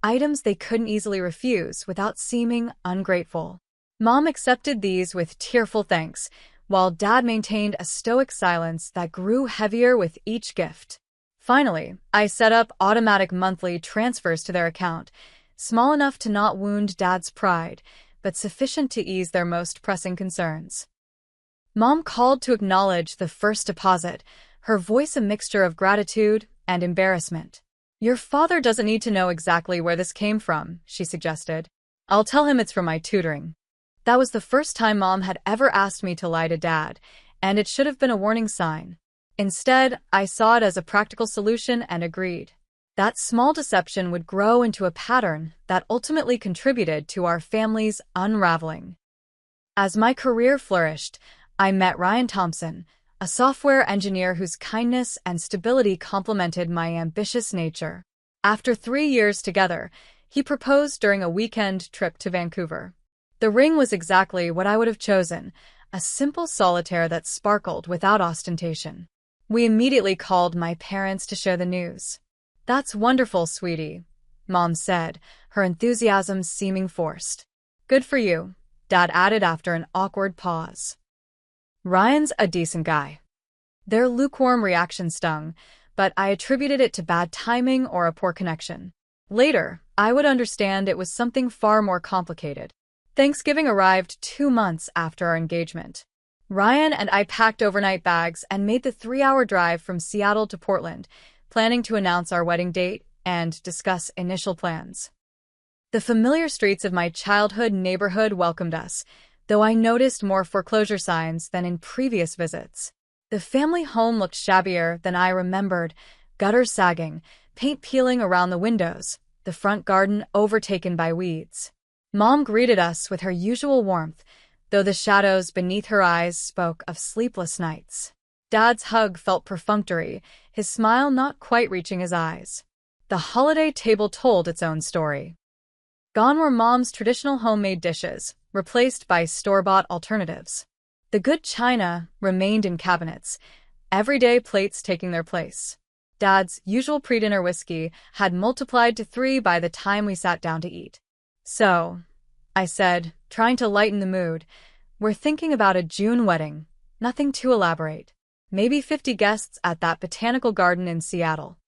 items they couldn't easily refuse without seeming ungrateful. Mom accepted these with tearful thanks, while Dad maintained a stoic silence that grew heavier with each gift. Finally, I set up automatic monthly transfers to their account, small enough to not wound Dad's pride, but sufficient to ease their most pressing concerns. Mom called to acknowledge the first deposit, her voice a mixture of gratitude and embarrassment. "Your father doesn't need to know exactly where this came from," she suggested. "I'll tell him it's from my tutoring." That was the first time Mom had ever asked me to lie to Dad, and it should have been a warning sign. Instead, I saw it as a practical solution and agreed. That small deception would grow into a pattern that ultimately contributed to our family's unraveling. As my career flourished, I met Ryan Thompson, a software engineer whose kindness and stability complemented my ambitious nature. After 3 years together, he proposed during a weekend trip to Vancouver. The ring was exactly what I would have chosen, a simple solitaire that sparkled without ostentation. We immediately called my parents to share the news. "That's wonderful, sweetie," Mom said, her enthusiasm seeming forced. "Good for you," Dad added after an awkward pause. "Ryan's a decent guy." Their lukewarm reaction stung, but I attributed it to bad timing or a poor connection. Later, I would understand it was something far more complicated. Thanksgiving arrived 2 months after our engagement. Ryan and I packed overnight bags and made the 3-hour drive from Seattle to Portland, planning to announce our wedding date and discuss initial plans. The familiar streets of my childhood neighborhood welcomed us, though I noticed more foreclosure signs than in previous visits. The family home looked shabbier than I remembered, gutters sagging, paint peeling around the windows, the front garden overtaken by weeds. Mom greeted us with her usual warmth, though the shadows beneath her eyes spoke of sleepless nights. Dad's hug felt perfunctory, his smile not quite reaching his eyes. The holiday table told its own story. Gone were Mom's traditional homemade dishes, replaced by store-bought alternatives. The good china remained in cabinets, everyday plates taking their place. Dad's usual pre-dinner whiskey had multiplied to 3 by the time we sat down to eat. "So," I said, trying to lighten the mood, "we're thinking about a June wedding, nothing too elaborate. Maybe 50 guests at that botanical garden in Seattle."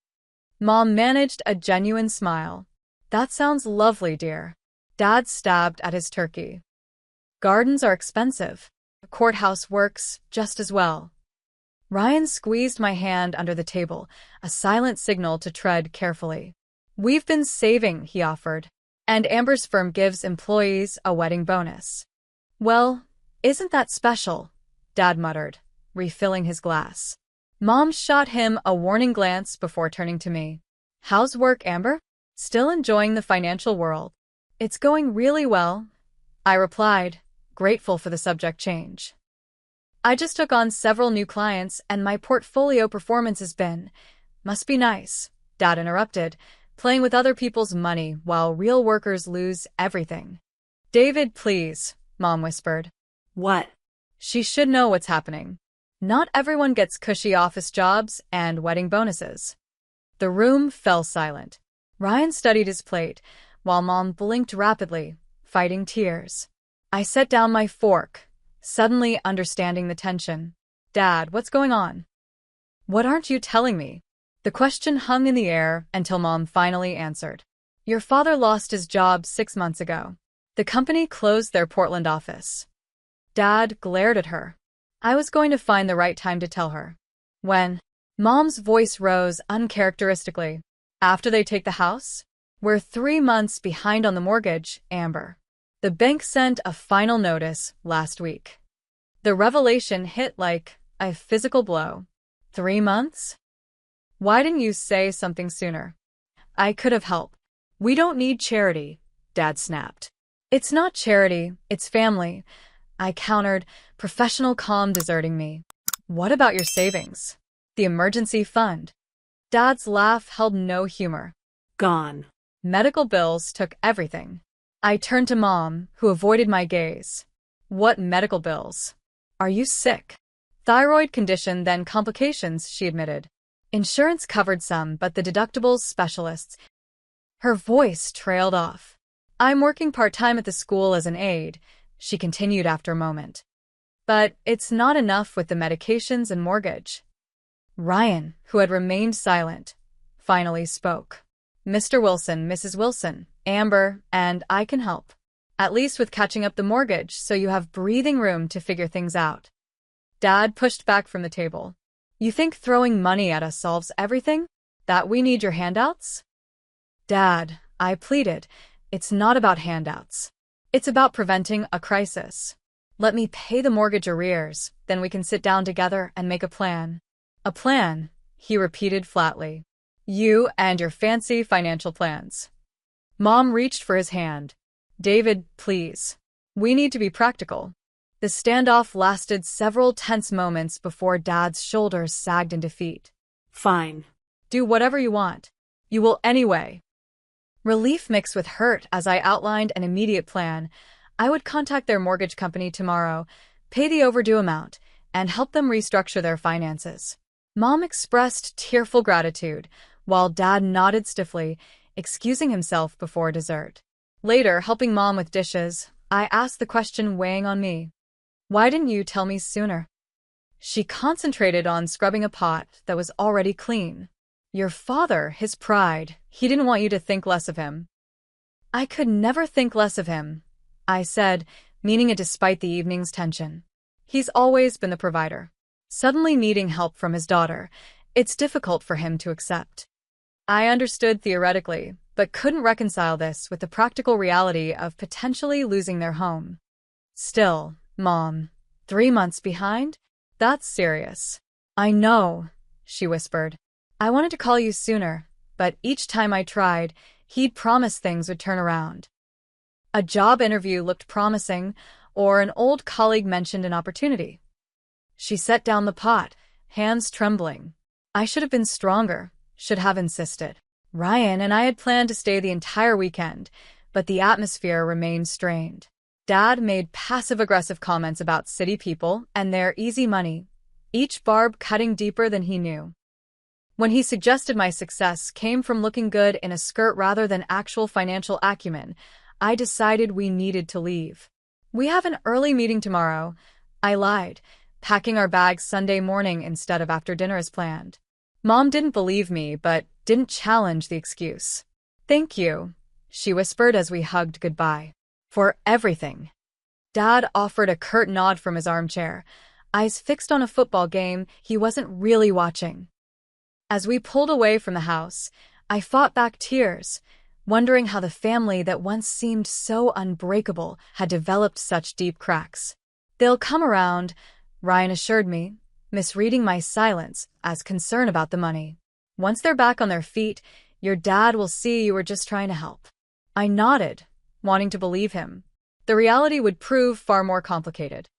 Mom managed a genuine smile. "That sounds lovely, dear." Dad stabbed at his turkey. "Gardens are expensive. A courthouse works just as well." Ryan squeezed my hand under the table, a silent signal to tread carefully. "We've been saving," he offered, "and Amber's firm gives employees a wedding bonus." "Well, isn't that special?" Dad muttered, refilling his glass. Mom shot him a warning glance before turning to me. "How's work, Amber? Still enjoying the financial world?" "It's going really well," I replied, grateful for the subject change. "I just took on several new clients and my portfolio performance has been—" "Must be nice," Dad interrupted, "playing with other people's money while real workers lose everything." "David, please," Mom whispered. "What?" She should know what's happening. Not everyone gets cushy office jobs and wedding bonuses. The room fell silent. Ryan studied his plate, while Mom blinked rapidly, fighting tears. I set down my fork, suddenly understanding the tension. "Dad, what's going on?" "What aren't you telling me?" The question hung in the air until Mom finally answered. Your father lost his job 6 months ago. The company closed their Portland office. Dad glared at her. I was going to find the right time to tell her. When? Mom's voice rose uncharacteristically. After they take the house? We're 3 months behind on the mortgage, Amber. The bank sent a final notice last week. The revelation hit like a physical blow. 3 months? Why didn't you say something sooner? I could have helped. We don't need charity, Dad snapped. It's not charity, it's family. I countered, professional calm deserting me. What about your savings? The emergency fund? Dad's laugh held no humor. Gone. Medical bills took everything. I turned to Mom, who avoided my gaze. What medical bills? Are you sick? Thyroid condition, then complications, she admitted. Insurance covered some, but the deductibles specialists. Her voice trailed off. I'm working part-time at the school as an aide, she continued after a moment. But it's not enough with the medications and mortgage. Ryan, who had remained silent, finally spoke. Mr. Wilson, Mrs. Wilson, Amber, and I can help. At least with catching up the mortgage so you have breathing room to figure things out. Dad pushed back from the table. You think throwing money at us solves everything? That we need your handouts? Dad, I pleaded, it's not about handouts. It's about preventing a crisis. Let me pay the mortgage arrears, then we can sit down together and make a plan. A plan, he repeated flatly. You and your fancy financial plans. Mom reached for his hand. David, please. We need to be practical. The standoff lasted several tense moments before Dad's shoulders sagged in defeat. Fine. Do whatever you want. You will anyway. Relief mixed with hurt as I outlined an immediate plan. I would contact their mortgage company tomorrow, pay the overdue amount, and help them restructure their finances. Mom expressed tearful gratitude, while Dad nodded stiffly, excusing himself before dessert. Later, helping Mom with dishes, I asked the question weighing on me. Why didn't you tell me sooner? She concentrated on scrubbing a pot that was already clean. Your father, his pride, he didn't want you to think less of him. I could never think less of him, I said, meaning it despite the evening's tension. He's always been the provider. Suddenly needing help from his daughter, it's difficult for him to accept. I understood theoretically, but couldn't reconcile this with the practical reality of potentially losing their home. Still, Mom, 3 months behind? That's serious. I know, she whispered. I wanted to call you sooner, but each time I tried, he'd promised things would turn around. A job interview looked promising, or an old colleague mentioned an opportunity. She set down the pot, hands trembling. I should have been stronger, should have insisted. Ryan and I had planned to stay the entire weekend, but the atmosphere remained strained. Dad made passive-aggressive comments about city people and their easy money, each barb cutting deeper than he knew. When he suggested my success came from looking good in a skirt rather than actual financial acumen, I decided we needed to leave. We have an early meeting tomorrow, I lied, packing our bags Sunday morning instead of after dinner as planned. Mom didn't believe me, but didn't challenge the excuse. Thank you, she whispered as we hugged goodbye. For everything. Dad offered a curt nod from his armchair, eyes fixed on a football game he wasn't really watching. As we pulled away from the house, I fought back tears, wondering how the family that once seemed so unbreakable had developed such deep cracks. They'll come around, Ryan assured me, misreading my silence as concern about the money. Once they're back on their feet, your dad will see you were just trying to help. I nodded, wanting to believe him. The reality would prove far more complicated.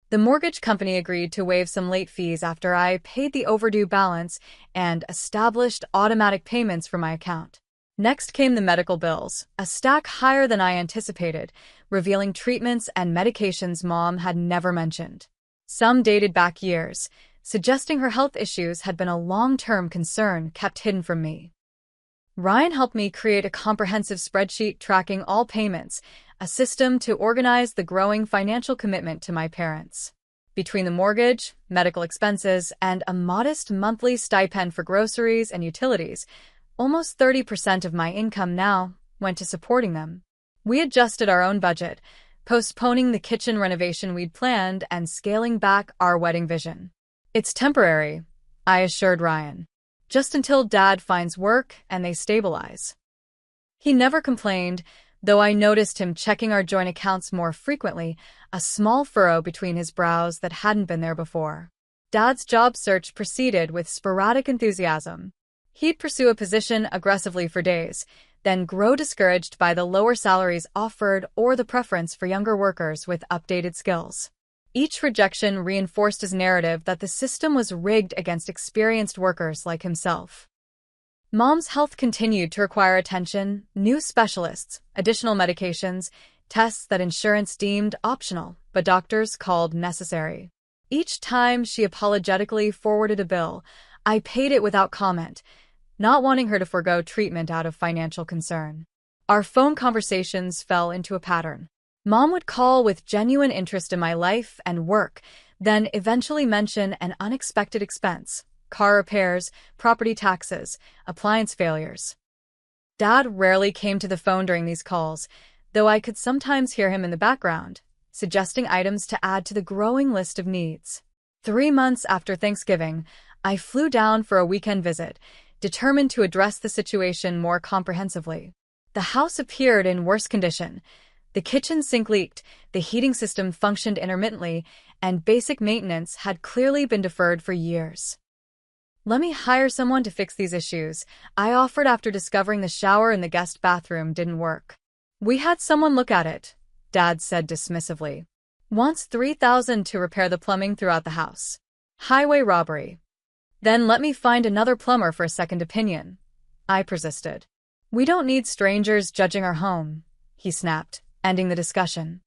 The mortgage company agreed to waive some late fees after I paid the overdue balance and established automatic payments for my account. Next came the medical bills, a stack higher than I anticipated, revealing treatments and medications Mom had never mentioned. Some dated back years, suggesting her health issues had been a long-term concern kept hidden from me. Ryan helped me create a comprehensive spreadsheet tracking all payments, a system to organize the growing financial commitment to my parents. Between the mortgage, medical expenses, and a modest monthly stipend for groceries and utilities, almost 30% of my income now went to supporting them. We adjusted our own budget, postponing the kitchen renovation we'd planned and scaling back our wedding vision. It's temporary, I assured Ryan. Just until Dad finds work and they stabilize. He never complained, though I noticed him checking our joint accounts more frequently, a small furrow between his brows that hadn't been there before. Dad's job search proceeded with sporadic enthusiasm. He'd pursue a position aggressively for days, then grow discouraged by the lower salaries offered or the preference for younger workers with updated skills. Each rejection reinforced his narrative that the system was rigged against experienced workers like himself. Mom's health continued to require attention, new specialists, additional medications, tests that insurance deemed optional, but doctors called necessary. Each time she apologetically forwarded a bill, I paid it without comment, not wanting her to forgo treatment out of financial concern. Our phone conversations fell into a pattern. Mom would call with genuine interest in my life and work, then eventually mention an unexpected expense: car repairs, property taxes, appliance failures. Dad rarely came to the phone during these calls, though I could sometimes hear him in the background, suggesting items to add to the growing list of needs. 3 months after Thanksgiving, I flew down for a weekend visit, determined to address the situation more comprehensively. The house appeared in worse condition. The kitchen sink leaked, the heating system functioned intermittently, and basic maintenance had clearly been deferred for years. "Let me hire someone to fix these issues," I offered after discovering the shower in the guest bathroom didn't work. "We had someone look at it," Dad said dismissively. "Wants $3,000 to repair the plumbing throughout the house. Highway robbery." "Then let me find another plumber for a second opinion," I persisted. "We don't need strangers judging our home," he snapped, ending the discussion.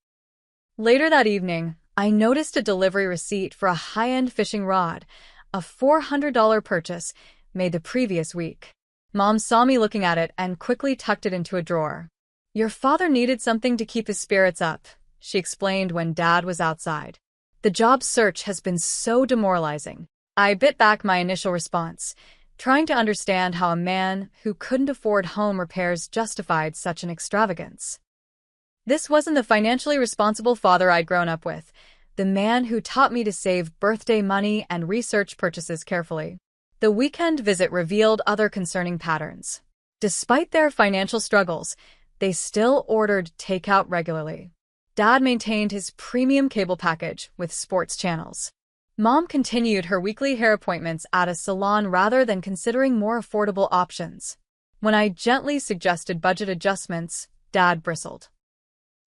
Later that evening, I noticed a delivery receipt for a high-end fishing rod, a $400 purchase made the previous week. Mom saw me looking at it and quickly tucked it into a drawer. "Your father needed something to keep his spirits up," she explained when Dad was outside. "The job search has been so demoralizing." I bit back my initial response, trying to understand how a man who couldn't afford home repairs justified such an extravagance. This wasn't the financially responsible father I'd grown up with, the man who taught me to save birthday money and research purchases carefully. The weekend visit revealed other concerning patterns. Despite their financial struggles, they still ordered takeout regularly. Dad maintained his premium cable package with sports channels. Mom continued her weekly hair appointments at a salon rather than considering more affordable options. When I gently suggested budget adjustments, Dad bristled.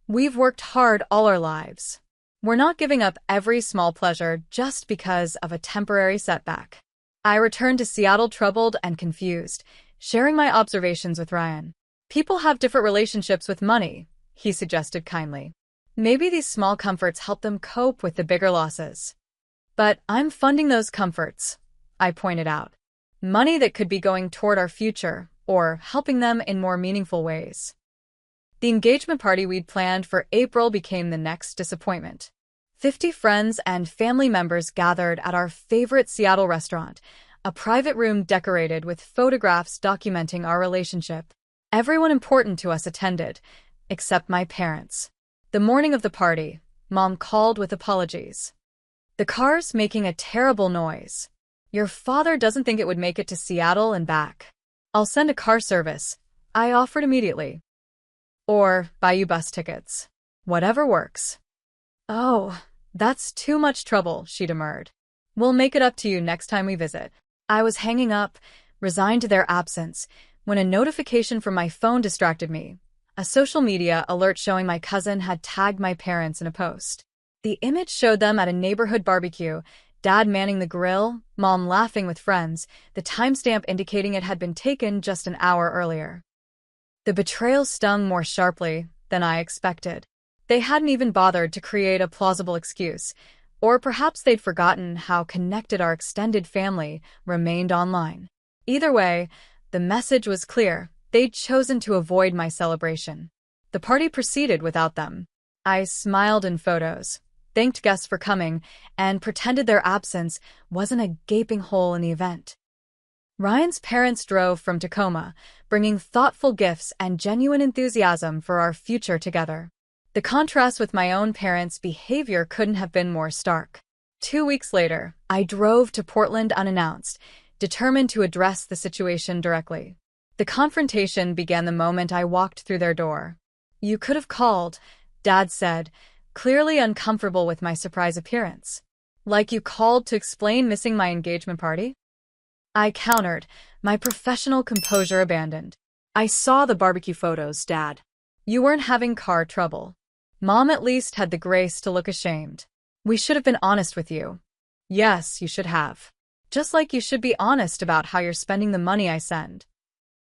"We've worked hard all our lives. We're not giving up every small pleasure just because of a temporary setback." I returned to Seattle troubled and confused, sharing my observations with Ryan. "People have different relationships with money," he suggested kindly. "Maybe these small comforts help them cope with the bigger losses." "But I'm funding those comforts," I pointed out. "Money that could be going toward our future or helping them in more meaningful ways." The engagement party we'd planned for April became the next disappointment. 50 friends and family members gathered at our favorite Seattle restaurant, a private room decorated with photographs documenting our relationship. Everyone important to us attended, except my parents. The morning of the party, Mom called with apologies. "The car's making a terrible noise. Your father doesn't think it would make it to Seattle and back. I'll send a car service," I offered immediately. "Or buy you bus tickets. Whatever works." "Oh, that's too much trouble," she demurred. "We'll make it up to you next time we visit." I was hanging up, resigned to their absence, when a notification from my phone distracted me. A social media alert showing my cousin had tagged my parents in a post. The image showed them at a neighborhood barbecue, Dad manning the grill, Mom laughing with friends, the timestamp indicating it had been taken just an hour earlier. The betrayal stung more sharply than I expected. They hadn't even bothered to create a plausible excuse, or perhaps they'd forgotten how connected our extended family remained online. Either way, the message was clear: they'd chosen to avoid my celebration. The party proceeded without them. I smiled in photos, thanked guests for coming, and pretended their absence wasn't a gaping hole in the event. Ryan's parents drove from Tacoma, bringing thoughtful gifts and genuine enthusiasm for our future together. The contrast with my own parents' behavior couldn't have been more stark. 2 weeks later, I drove to Portland unannounced, determined to address the situation directly. The confrontation began the moment I walked through their door. "You could have called," Dad said, clearly uncomfortable with my surprise appearance. "Like you called to explain missing my engagement party?" I countered, my professional composure abandoned. "I saw the barbecue photos, Dad. You weren't having car trouble." Mom at least had the grace to look ashamed. "We should have been honest with you." "Yes, you should have. Just like you should be honest about how you're spending the money I send."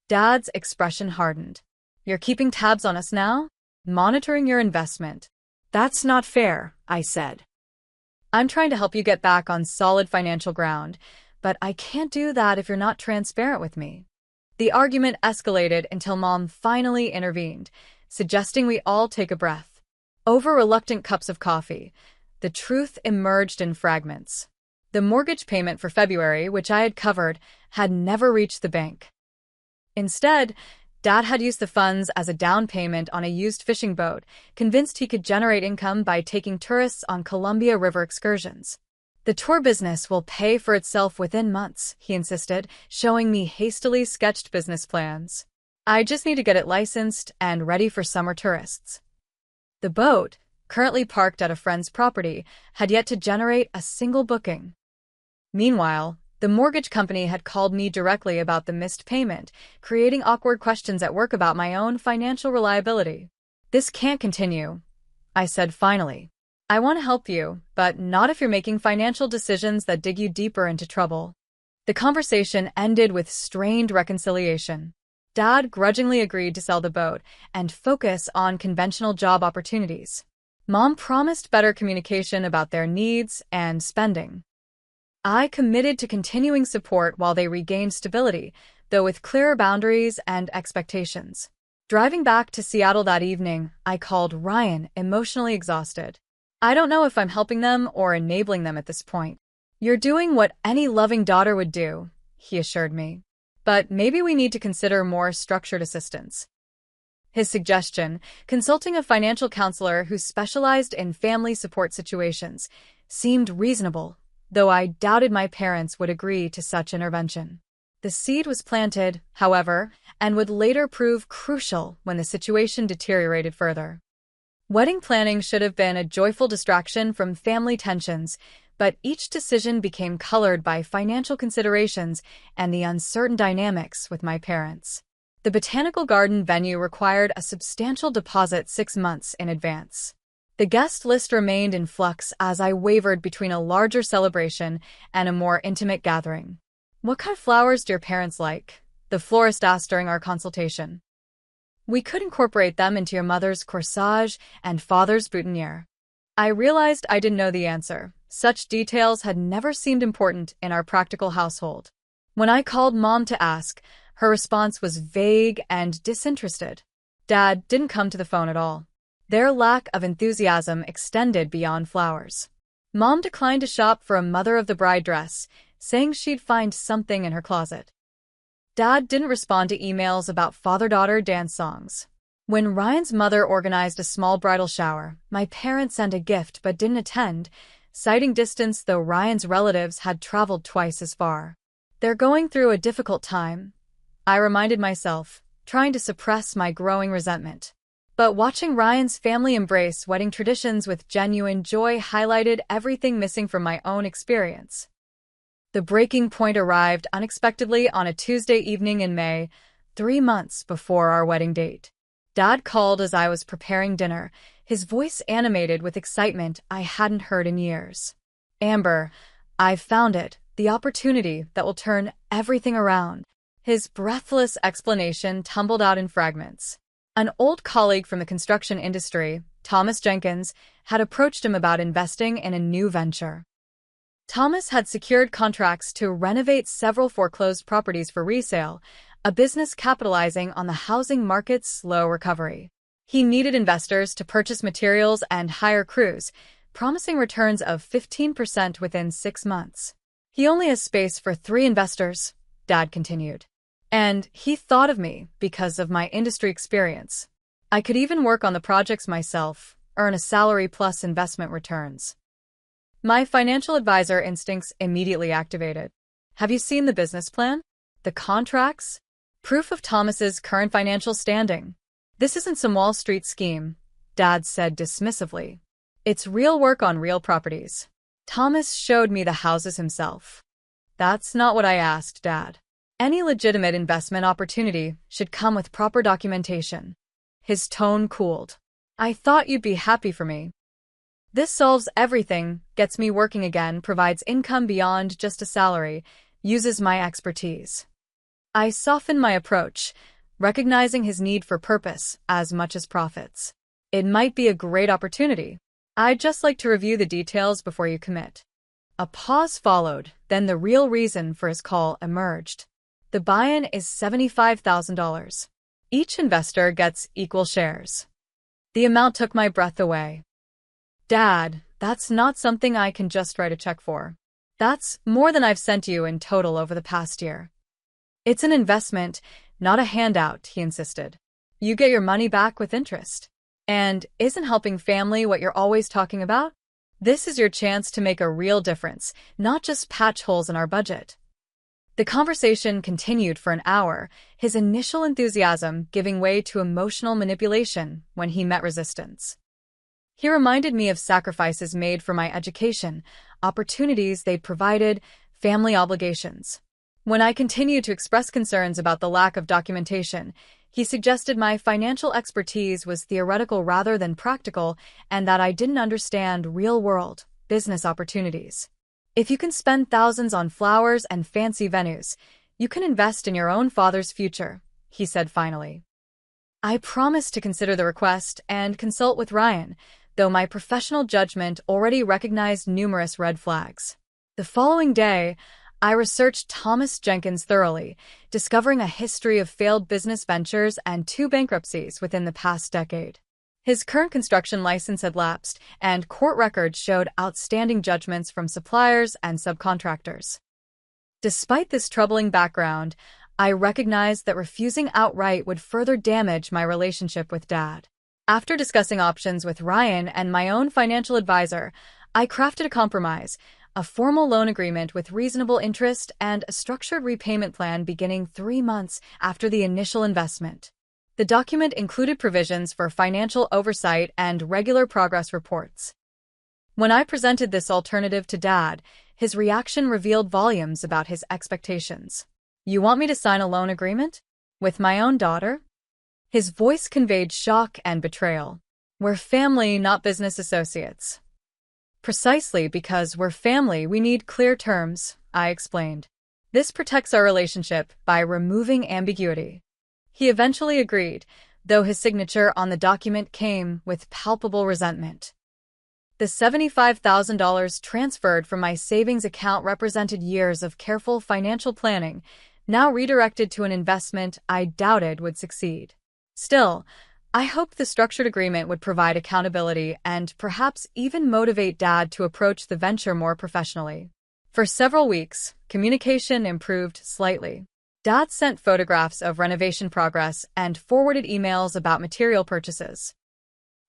Dad's expression hardened. "You're keeping tabs on us now? Monitoring your investment." "That's not fair," I said. "I'm trying to help you get back on solid financial ground, but I can't do that if you're not transparent with me." The argument escalated until Mom finally intervened, suggesting we all take a breath. Over reluctant cups of coffee, the truth emerged in fragments. The mortgage payment for February, which I had covered, had never reached the bank. Instead, Dad had used the funds as a down payment on a used fishing boat, convinced he could generate income by taking tourists on Columbia River excursions. "The tour business will pay for itself within months," he insisted, showing me hastily sketched business plans. "I just need to get it licensed and ready for summer tourists." The boat, currently parked at a friend's property, had yet to generate a single booking. Meanwhile, the mortgage company had called me directly about the missed payment, creating awkward questions at work about my own financial reliability. "This can't continue," I said finally. "I want to help you, but not if you're making financial decisions that dig you deeper into trouble." The conversation ended with strained reconciliation. Dad grudgingly agreed to sell the boat and focus on conventional job opportunities. Mom promised better communication about their needs and spending. I committed to continuing support while they regained stability, though with clearer boundaries and expectations. Driving back to Seattle that evening, I called Ryan, emotionally exhausted. "I don't know if I'm helping them or enabling them at this point." "You're doing what any loving daughter would do," he assured me. "But maybe we need to consider more structured assistance." His suggestion, consulting a financial counselor who specialized in family support situations, seemed reasonable, though I doubted my parents would agree to such intervention. The seed was planted, however, and would later prove crucial when the situation deteriorated further. Wedding planning should have been a joyful distraction from family tensions, but each decision became colored by financial considerations and the uncertain dynamics with my parents. The Botanical Garden venue required a substantial deposit 6 months in advance. The guest list remained in flux as I wavered between a larger celebration and a more intimate gathering. "What kind of flowers do your parents like?" the florist asked during our consultation. "We could incorporate them into your mother's corsage and father's boutonniere." I realized I didn't know the answer. Such details had never seemed important in our practical household. When I called Mom to ask, her response was vague and disinterested. Dad didn't come to the phone at all. Their lack of enthusiasm extended beyond flowers. Mom declined to shop for a mother-of-the-bride dress, saying she'd find something in her closet. Dad didn't respond to emails about father-daughter dance songs. When Ryan's mother organized a small bridal shower, my parents sent a gift but didn't attend, citing distance though Ryan's relatives had traveled twice as far. "They're going through a difficult time," I reminded myself, trying to suppress my growing resentment. But watching Ryan's family embrace wedding traditions with genuine joy highlighted everything missing from my own experience. The breaking point arrived unexpectedly on a Tuesday evening in May, 3 months before our wedding date. Dad called as I was preparing dinner, his voice animated with excitement I hadn't heard in years. "Amber, I've found it, the opportunity that will turn everything around." His breathless explanation tumbled out in fragments. An old colleague from the construction industry, Thomas Jenkins, had approached him about investing in a new venture. Thomas had secured contracts to renovate several foreclosed properties for resale, a business capitalizing on the housing market's slow recovery. He needed investors to purchase materials and hire crews, promising returns of 15% within 6 months. He only has space for 3 investors, Dad continued. And he thought of me because of my industry experience. I could even work on the projects myself, earn a salary plus investment returns. My financial advisor instincts immediately activated. Have you seen the business plan? The contracts? Proof of Thomas's current financial standing. This isn't some Wall Street scheme, Dad said dismissively. It's real work on real properties. Thomas showed me the houses himself. That's not what I asked, Dad. Any legitimate investment opportunity should come with proper documentation. His tone cooled. I thought you'd be happy for me. This solves everything, gets me working again, provides income beyond just a salary, uses my expertise. I softened my approach, recognizing his need for purpose as much as profits. It might be a great opportunity. I'd just like to review the details before you commit. A pause followed, then the real reason for his call emerged. The buy-in is $75,000. Each investor gets equal shares. The amount took my breath away. Dad, that's not something I can just write a check for. That's more than I've sent you in total over the past year. It's an investment, not a handout, he insisted. You get your money back with interest. And isn't helping family what you're always talking about? This is your chance to make a real difference, not just patch holes in our budget. The conversation continued for an hour, his initial enthusiasm giving way to emotional manipulation when he met resistance. He reminded me of sacrifices made for my education, opportunities they'd provided, family obligations. When I continued to express concerns about the lack of documentation, he suggested my financial expertise was theoretical rather than practical and that I didn't understand real-world business opportunities. If you can spend thousands on flowers and fancy venues, you can invest in your own father's future, he said finally. I promised to consider the request and consult with Ryan, though my professional judgment already recognized numerous red flags. The following day, I researched Thomas Jenkins thoroughly, discovering a history of failed business ventures and 2 bankruptcies within the past decade. His current construction license had lapsed, and court records showed outstanding judgments from suppliers and subcontractors. Despite this troubling background, I recognized that refusing outright would further damage my relationship with Dad. After discussing options with Ryan and my own financial advisor, I crafted a compromise, a formal loan agreement with reasonable interest and a structured repayment plan beginning 3 months after the initial investment. The document included provisions for financial oversight and regular progress reports. When I presented this alternative to Dad, his reaction revealed volumes about his expectations. You want me to sign a loan agreement? With my own daughter? His voice conveyed shock and betrayal. We're family, not business associates. Precisely because we're family, we need clear terms, I explained. This protects our relationship by removing ambiguity. He eventually agreed, though his signature on the document came with palpable resentment. The $75,000 transferred from my savings account represented years of careful financial planning, now redirected to an investment I doubted would succeed. Still, I hoped the structured agreement would provide accountability and perhaps even motivate Dad to approach the venture more professionally. For several weeks, communication improved slightly. Dad sent photographs of renovation progress and forwarded emails about material purchases.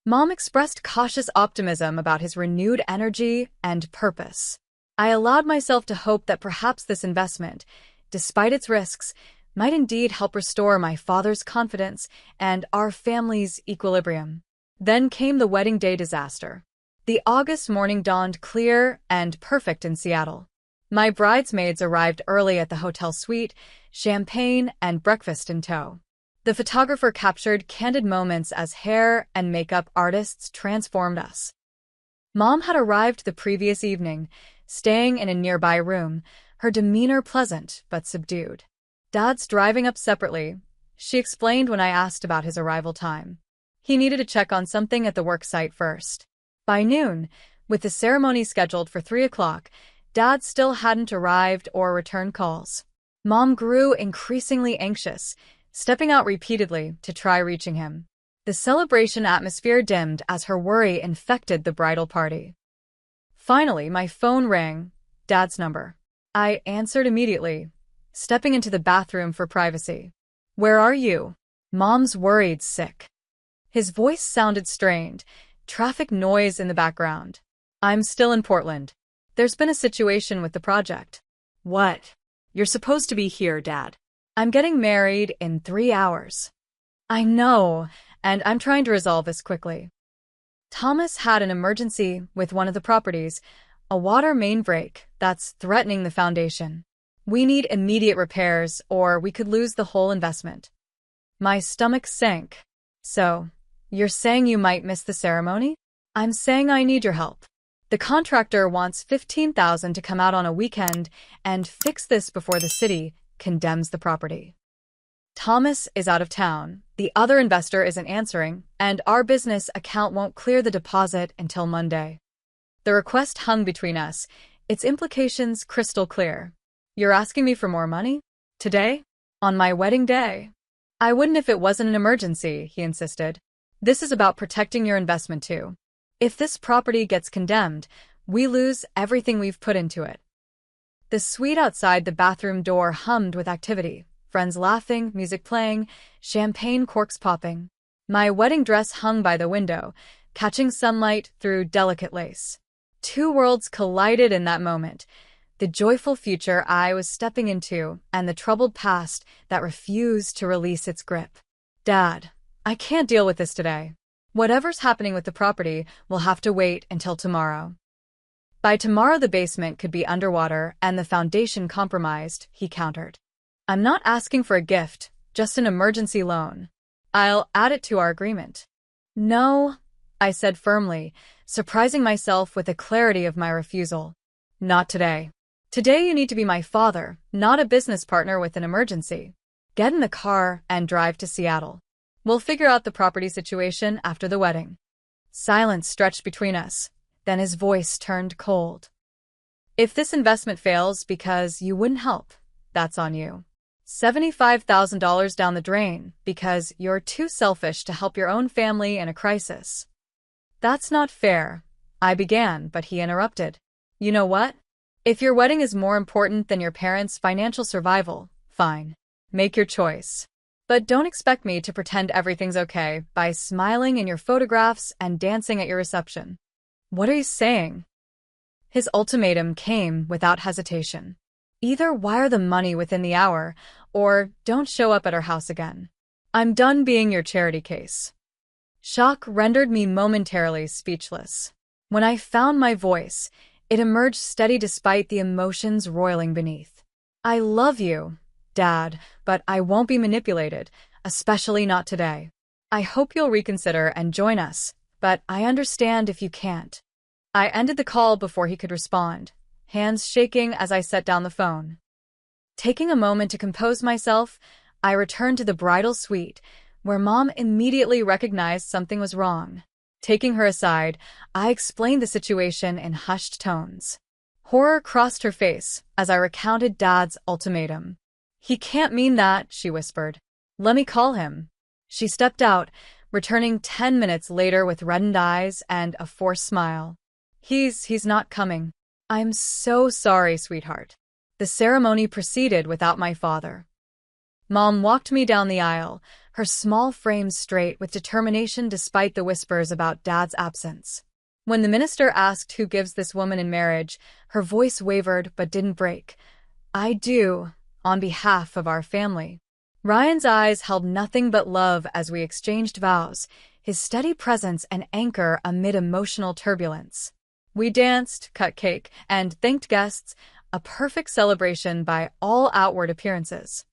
Mom expressed cautious optimism about his renewed energy and purpose. I allowed myself to hope that perhaps this investment, despite its risks, might indeed help restore my father's confidence and our family's equilibrium. Then came the wedding day disaster. The August morning dawned clear and perfect in Seattle. My bridesmaids arrived early at the hotel suite, champagne and breakfast in tow. The photographer captured candid moments as hair and makeup artists transformed us. Mom had arrived the previous evening, staying in a nearby room, her demeanor pleasant but subdued. Dad's driving up separately, she explained when I asked about his arrival time. He needed to check on something at the work site first. By noon, with the ceremony scheduled for 3 o'clock, Dad still hadn't arrived or returned calls. Mom grew increasingly anxious, stepping out repeatedly to try reaching him. The celebration atmosphere dimmed as her worry infected the bridal party. Finally, my phone rang. Dad's number. I answered immediately, stepping into the bathroom for privacy. "Where are you?" Mom's worried sick. His voice sounded strained, traffic noise in the background. "I'm still in Portland. There's been a situation with the project." "What?" "You're supposed to be here, Dad." "I'm getting married in 3 hours." "I know, and I'm trying to resolve this quickly." Thomas had an emergency with one of the properties, a water main break that's threatening the foundation. We need immediate repairs or we could lose the whole investment. My stomach sank. "So, you're saying you might miss the ceremony?" "I'm saying I need your help. The contractor wants $15,000 to come out on a weekend and fix this before the city condemns the property. Thomas is out of town, the other investor isn't answering, and our business account won't clear the deposit until Monday." The request hung between us, its implications crystal clear. "You're asking me for more money? Today? On my wedding day?" "I wouldn't if it wasn't an emergency," he insisted. "This is about protecting your investment too. If this property gets condemned, we lose everything we've put into it." The suite outside the bathroom door hummed with activity. Friends laughing, music playing, champagne corks popping. My wedding dress hung by the window, catching sunlight through delicate lace. Two worlds collided in that moment. The joyful future I was stepping into and the troubled past that refused to release its grip. "Dad, I can't deal with this today. Whatever's happening with the property will have to wait until tomorrow." "By tomorrow the basement could be underwater and the foundation compromised," he countered. "I'm not asking for a gift, just an emergency loan. I'll add it to our agreement." "No," I said firmly, surprising myself with the clarity of my refusal. "Not today. Today you need to be my father, not a business partner with an emergency. Get in the car and drive to Seattle. We'll figure out the property situation after the wedding." Silence stretched between us. Then his voice turned cold. "If this investment fails because you wouldn't help, that's on you. $75,000 down the drain because you're too selfish to help your own family in a crisis." "That's not fair," I began, but he interrupted. "You know what? If your wedding is more important than your parents' financial survival, fine. Make your choice. But don't expect me to pretend everything's okay by smiling in your photographs and dancing at your reception." "What are you saying?" His ultimatum came without hesitation. "Either wire the money within the hour, or don't show up at our house again. I'm done being your charity case." Shock rendered me momentarily speechless. When I found my voice, it emerged steady despite the emotions roiling beneath. "I love you, Dad, but I won't be manipulated, especially not today. I hope you'll reconsider and join us, but I understand if you can't." I ended the call before he could respond, hands shaking as I set down the phone. Taking a moment to compose myself, I returned to the bridal suite, where Mom immediately recognized something was wrong. Taking her aside, I explained the situation in hushed tones. Horror crossed her face as I recounted Dad's ultimatum. "He can't mean that," she whispered. "Let me call him." She stepped out, returning 10 minutes later with reddened eyes and a forced smile. He's not coming." "I'm so sorry, sweetheart." The ceremony proceeded without my father. Mom walked me down the aisle, her small frame straight with determination despite the whispers about Dad's absence. When the minister asked who gives this woman in marriage, her voice wavered but didn't break. "I do, on behalf of our family." Ryan's eyes held nothing but love as we exchanged vows, his steady presence an anchor amid emotional turbulence. We danced, cut cake, and thanked guests, a perfect celebration by all outward appearances.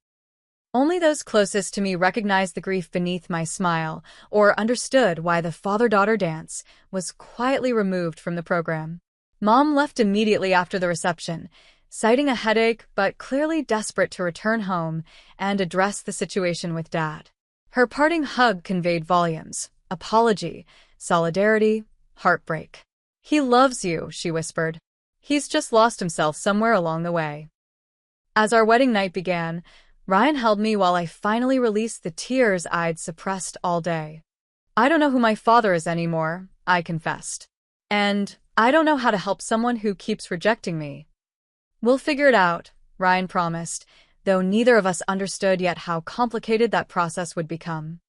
Only those closest to me recognized the grief beneath my smile or understood why the father-daughter dance was quietly removed from the program. Mom left immediately after the reception, citing a headache but clearly desperate to return home and address the situation with Dad. Her parting hug conveyed volumes: apology, solidarity, heartbreak. "He loves you," she whispered. "He's just lost himself somewhere along the way." As our wedding night began, Ryan held me while I finally released the tears I'd suppressed all day. "I don't know who my father is anymore," I confessed. "And I don't know how to help someone who keeps rejecting me. We'll figure it out, Ryan promised, though neither of us understood yet how complicated that process would become.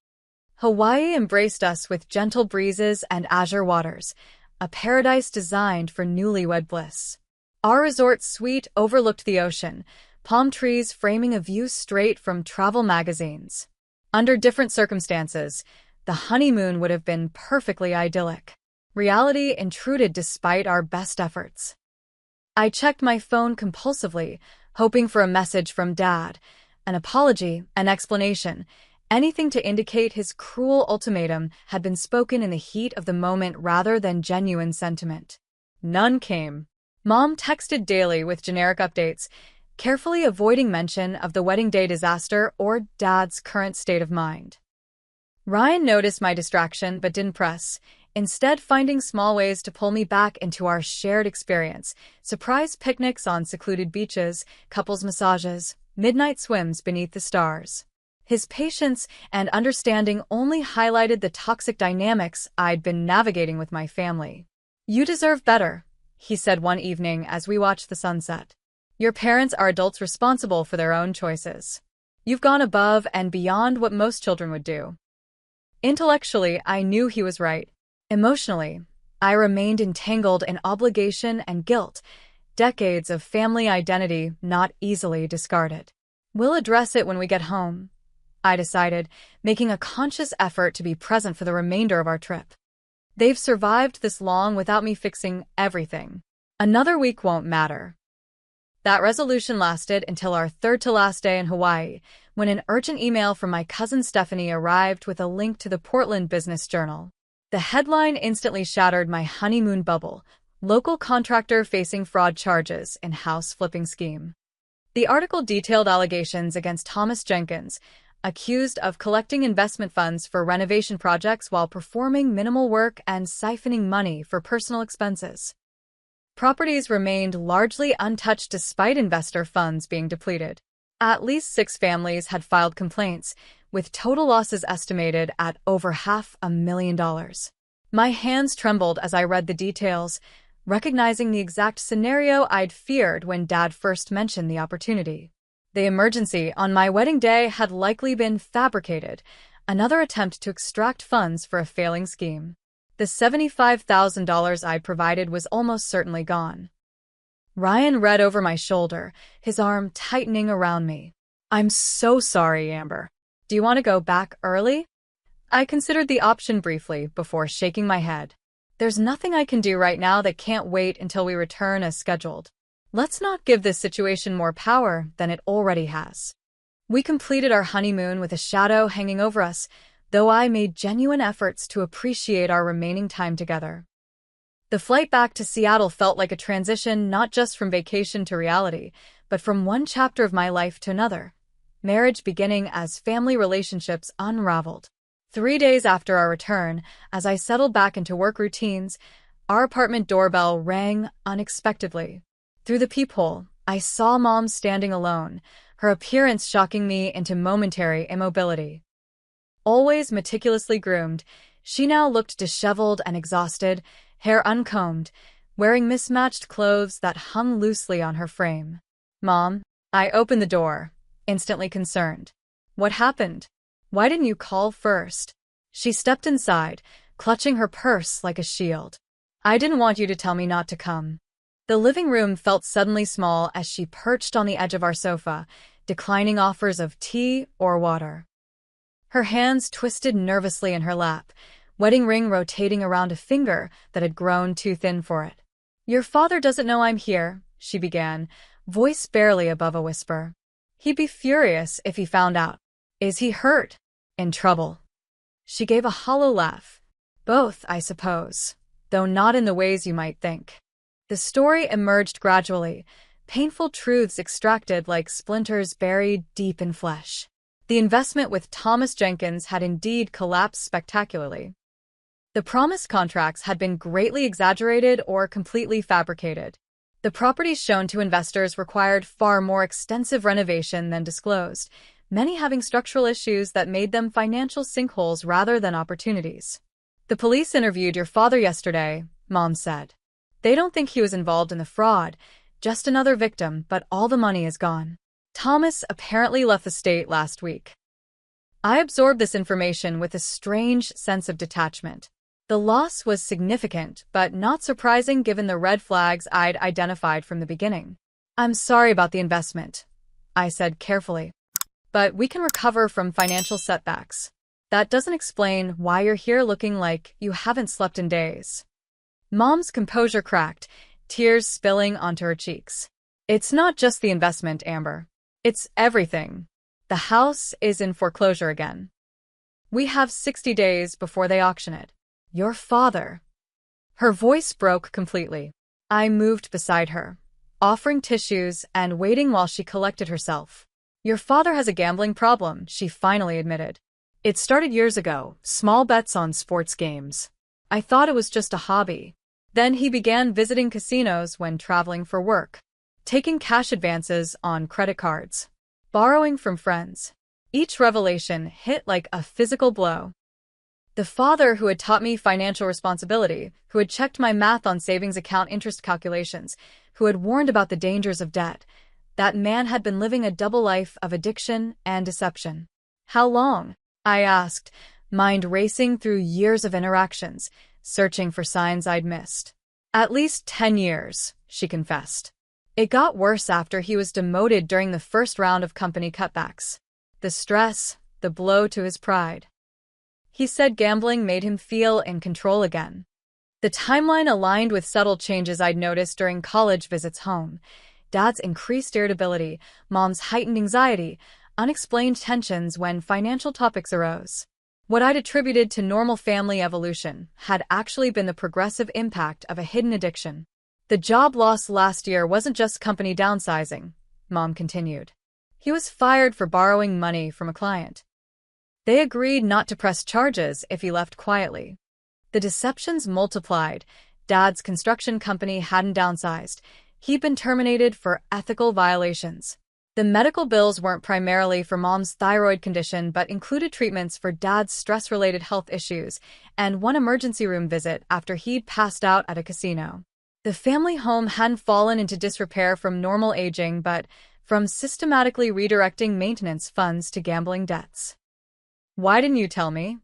Hawaii embraced us with gentle breezes and azure waters, a paradise designed for newlywed bliss. Our resort suite overlooked the ocean, palm trees framing a view straight from travel magazines. Under different circumstances, the honeymoon would have been perfectly idyllic. Reality intruded despite our best efforts. I checked my phone compulsively, hoping for a message from Dad, an apology, an explanation, anything to indicate his cruel ultimatum had been spoken in the heat of the moment rather than genuine sentiment. None came. Mom texted daily with generic updates, carefully avoiding mention of the wedding day disaster or Dad's current state of mind. Ryan noticed my distraction but didn't press, instead finding small ways to pull me back into our shared experience: surprise picnics on secluded beaches, couples massages, midnight swims beneath the stars. His patience and understanding only highlighted the toxic dynamics I'd been navigating with my family. "You deserve better," he said one evening as we watched the sunset. "Your parents are adults responsible for their own choices. You've gone above and beyond what most children would do." Intellectually, I knew he was right. Emotionally, I remained entangled in obligation and guilt, decades of family identity not easily discarded. "We'll address it when we get home," I decided, making a conscious effort to be present for the remainder of our trip. "They've survived this long without me fixing everything. Another week won't matter." That resolution lasted until our third-to-last day in Hawaii, when an urgent email from my cousin Stephanie arrived with a link to the Portland Business Journal. The headline instantly shattered my honeymoon bubble: "Local contractor facing fraud charges in house flipping scheme." The article detailed allegations against Thomas Jenkins, accused of collecting investment funds for renovation projects while performing minimal work and siphoning money for personal expenses. Properties remained largely untouched despite investor funds being depleted. At least 6 families had filed complaints, with total losses estimated at over $500,000. My hands trembled as I read the details, recognizing the exact scenario I'd feared when Dad first mentioned the opportunity. The emergency on my wedding day had likely been fabricated, another attempt to extract funds for a failing scheme. The $75,000 I'd provided was almost certainly gone. Ryan read over my shoulder, his arm tightening around me. "I'm so sorry, Amber. Do you want to go back early?" I considered the option briefly before shaking my head. "There's nothing I can do right now that can't wait until we return as scheduled. Let's not give this situation more power than it already has." We completed our honeymoon with a shadow hanging over us, though I made genuine efforts to appreciate our remaining time together. The flight back to Seattle felt like a transition not just from vacation to reality, but from one chapter of my life to another, marriage beginning as family relationships unraveled. 3 days after our return, as I settled back into work routines, our apartment doorbell rang unexpectedly. Through the peephole, I saw Mom standing alone, her appearance shocking me into momentary immobility. Always meticulously groomed, she now looked disheveled and exhausted, hair uncombed, wearing mismatched clothes that hung loosely on her frame. "Mom," I opened the door, instantly concerned. "What happened? Why didn't you call first?" She stepped inside, clutching her purse like a shield. "I didn't want you to tell me not to come." The living room felt suddenly small as she perched on the edge of our sofa, declining offers of tea or water. Her hands twisted nervously in her lap, wedding ring rotating around a finger that had grown too thin for it. "Your father doesn't know I'm here," she began, voice barely above a whisper. "He'd be furious if he found out." "Is he hurt? In trouble?" She gave a hollow laugh. "Both, I suppose, though not in the ways you might think." The story emerged gradually, painful truths extracted like splinters buried deep in flesh. The investment with Thomas Jenkins had indeed collapsed spectacularly. The promised contracts had been greatly exaggerated or completely fabricated. The properties shown to investors required far more extensive renovation than disclosed, many having structural issues that made them financial sinkholes rather than opportunities. "The police interviewed your father yesterday," Mom said. They don't think he was involved in the fraud, just another victim, but all the money is gone. Thomas apparently left the state last week. I absorbed this information with a strange sense of detachment. The loss was significant, but not surprising given the red flags I'd identified from the beginning. I'm sorry about the investment, I said carefully. But we can recover from financial setbacks. That doesn't explain why you're here looking like you haven't slept in days. Mom's composure cracked, tears spilling onto her cheeks. It's not just the investment, Amber. It's everything. The house is in foreclosure again. We have 60 days before they auction it. Your father. Her voice broke completely. I moved beside her, offering tissues and waiting while she collected herself. Your father has a gambling problem, she finally admitted. It started years ago, small bets on sports games. I thought it was just a hobby. Then he began visiting casinos when traveling for work, taking cash advances on credit cards, borrowing from friends. Each revelation hit like a physical blow. The father who had taught me financial responsibility, who had checked my math on savings account interest calculations, who had warned about the dangers of debt, that man had been living a double life of addiction and deception. How long? I asked, mind racing through years of interactions, searching for signs I'd missed. At least 10 years, she confessed. It got worse after he was demoted during the first round of company cutbacks. The stress, the blow to his pride. He said gambling made him feel in control again. The timeline aligned with subtle changes I'd noticed during college visits home. Dad's increased irritability, Mom's heightened anxiety, unexplained tensions when financial topics arose. What I'd attributed to normal family evolution had actually been the progressive impact of a hidden addiction. The job loss last year wasn't just company downsizing, Mom continued. He was fired for borrowing money from a client. They agreed not to press charges if he left quietly. The deceptions multiplied. Dad's construction company hadn't downsized. He'd been terminated for ethical violations. The medical bills weren't primarily for Mom's thyroid condition but included treatments for Dad's stress-related health issues and one emergency room visit after he'd passed out at a casino. The family home hadn't fallen into disrepair from normal aging but from systematically redirecting maintenance funds to gambling debts. Why didn't you tell me?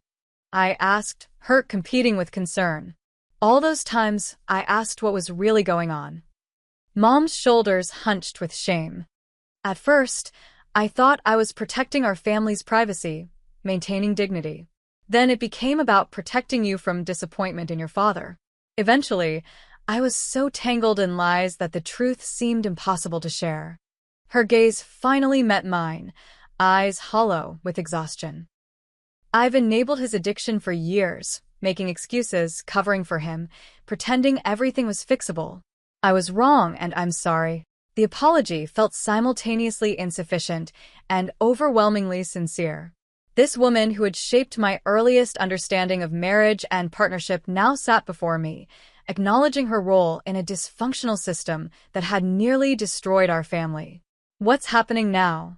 I asked, hurt competing with concern. All those times, I asked what was really going on. Mom's shoulders hunched with shame. At first, I thought I was protecting our family's privacy, maintaining dignity. Then it became about protecting you from disappointment in your father. Eventually, I was so tangled in lies that the truth seemed impossible to share. Her gaze finally met mine, eyes hollow with exhaustion. I've enabled his addiction for years, making excuses, covering for him, pretending everything was fixable. I was wrong and I'm sorry. The apology felt simultaneously insufficient and overwhelmingly sincere. This woman who had shaped my earliest understanding of marriage and partnership now sat before me, acknowledging her role in a dysfunctional system that had nearly destroyed our family. What's happening now?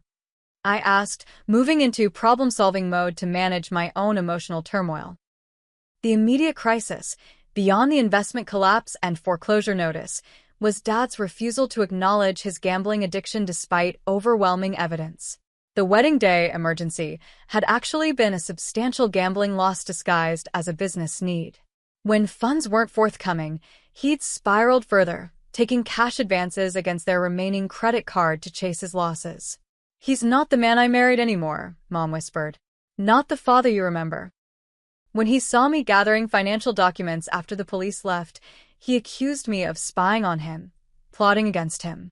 I asked, moving into problem-solving mode to manage my own emotional turmoil. The immediate crisis, beyond the investment collapse and foreclosure notice, was Dad's refusal to acknowledge his gambling addiction despite overwhelming evidence. The wedding day emergency had actually been a substantial gambling loss disguised as a business need. When funds weren't forthcoming, he'd spiraled further, taking cash advances against their remaining credit card to chase his losses. He's not the man I married anymore, Mom whispered. Not the father you remember. When he saw me gathering financial documents after the police left, he accused me of spying on him, plotting against him.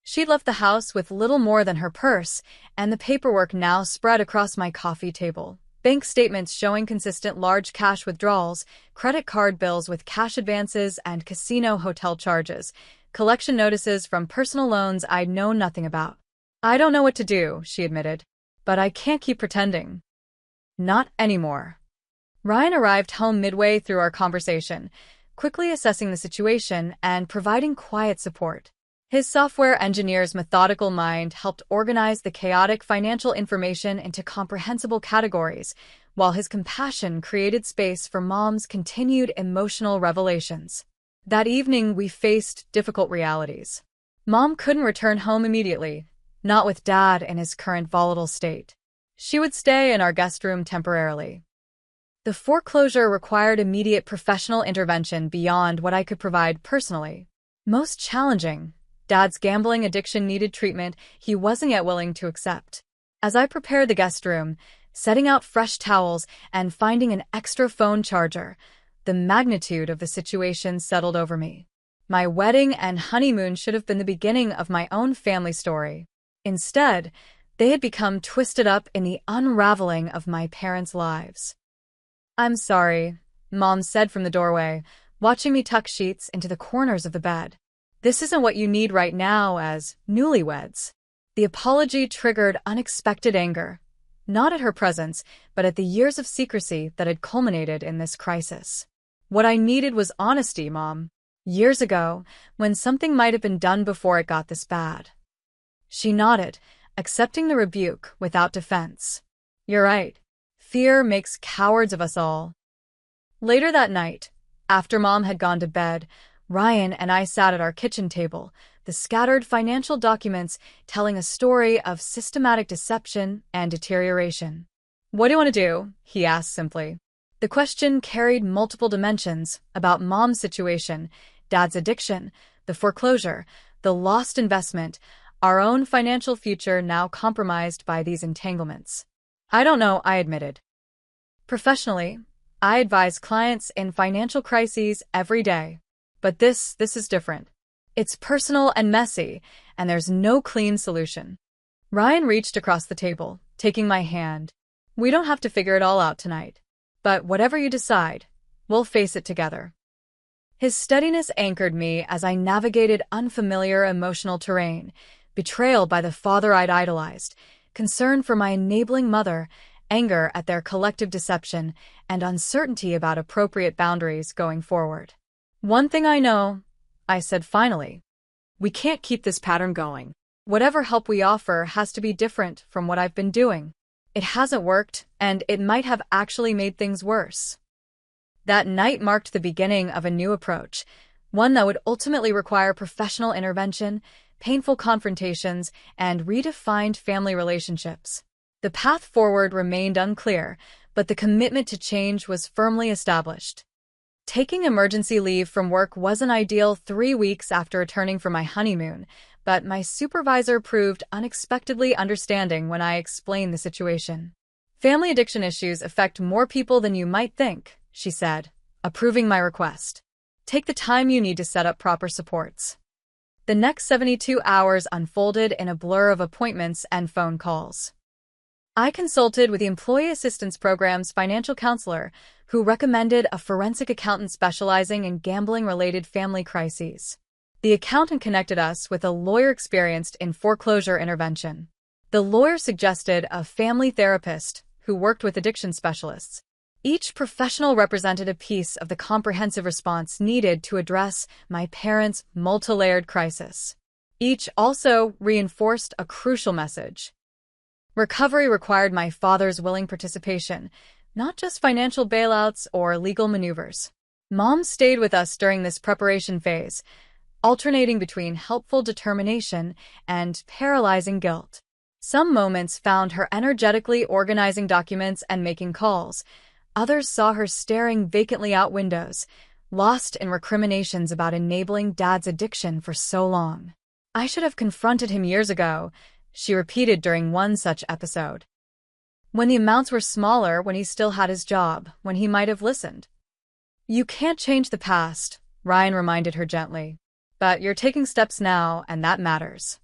She'd left the house with little more than her purse, and the paperwork now spread across my coffee table. Bank statements showing consistent large cash withdrawals, credit card bills with cash advances and casino hotel charges, collection notices from personal loans I'd known nothing about. I don't know what to do, she admitted, but I can't keep pretending. Not anymore. Ryan arrived home midway through our conversation, quickly assessing the situation and providing quiet support. His software engineer's methodical mind helped organize the chaotic financial information into comprehensible categories, while his compassion created space for Mom's continued emotional revelations. That evening, we faced difficult realities. Mom couldn't return home immediately, not with Dad in his current volatile state. She would stay in our guest room temporarily. The foreclosure required immediate professional intervention beyond what I could provide personally. Most challenging, Dad's gambling addiction needed treatment he wasn't yet willing to accept. As I prepared the guest room, setting out fresh towels and finding an extra phone charger, the magnitude of the situation settled over me. My wedding and honeymoon should have been the beginning of my own family story. Instead, they had become twisted up in the unraveling of my parents' lives. "I'm sorry," Mom said from the doorway, watching me tuck sheets into the corners of the bed. "This isn't what you need right now as newlyweds." The apology triggered unexpected anger, not at her presence, but at the years of secrecy that had culminated in this crisis. "What I needed was honesty, Mom. Years ago, when something might have been done before it got this bad." She nodded, accepting the rebuke without defense. "You're right. Fear makes cowards of us all." Later that night, after Mom had gone to bed, Ryan and I sat at our kitchen table, the scattered financial documents telling a story of systematic deception and deterioration. "What do you want to do?" he asked simply. The question carried multiple dimensions about Mom's situation, Dad's addiction, the foreclosure, the lost investment, our own financial future now compromised by these entanglements. "I don't know," I admitted. Professionally, I advise clients in financial crises every day. But this is different. It's personal and messy, and there's no clean solution. Ryan reached across the table, taking my hand. "We don't have to figure it all out tonight. But whatever you decide, we'll face it together." His steadiness anchored me as I navigated unfamiliar emotional terrain, betrayal by the father I'd idolized, concern for my enabling mother, anger at their collective deception, and uncertainty about appropriate boundaries going forward. "One thing I know," I said finally. "We can't keep this pattern going. Whatever help we offer has to be different from what I've been doing. It hasn't worked, and it might have actually made things worse." That night marked the beginning of a new approach, one that would ultimately require professional intervention, painful confrontations, and redefined family relationships. The path forward remained unclear, but the commitment to change was firmly established. Taking emergency leave from work wasn't ideal 3 weeks after returning from my honeymoon, but my supervisor proved unexpectedly understanding when I explained the situation. "Family addiction issues affect more people than you might think," she said, approving my request. "Take the time you need to set up proper supports." The next 72 hours unfolded in a blur of appointments and phone calls. I consulted with the Employee Assistance Program's financial counselor, who recommended a forensic accountant specializing in gambling-related family crises. The accountant connected us with a lawyer experienced in foreclosure intervention. The lawyer suggested a family therapist who worked with addiction specialists. Each professional represented a piece of the comprehensive response needed to address my parents' multi-layered crisis. Each also reinforced a crucial message. Recovery required my father's willing participation, not just financial bailouts or legal maneuvers. Mom stayed with us during this preparation phase, alternating between helpful determination and paralyzing guilt. Some moments found her energetically organizing documents and making calls. Others saw her staring vacantly out windows, lost in recriminations about enabling Dad's addiction for so long. "I should have confronted him years ago," she repeated during one such episode. "When the amounts were smaller, when he still had his job, when he might have listened." "You can't change the past," Ryan reminded her gently. "But you're taking steps now, and that matters."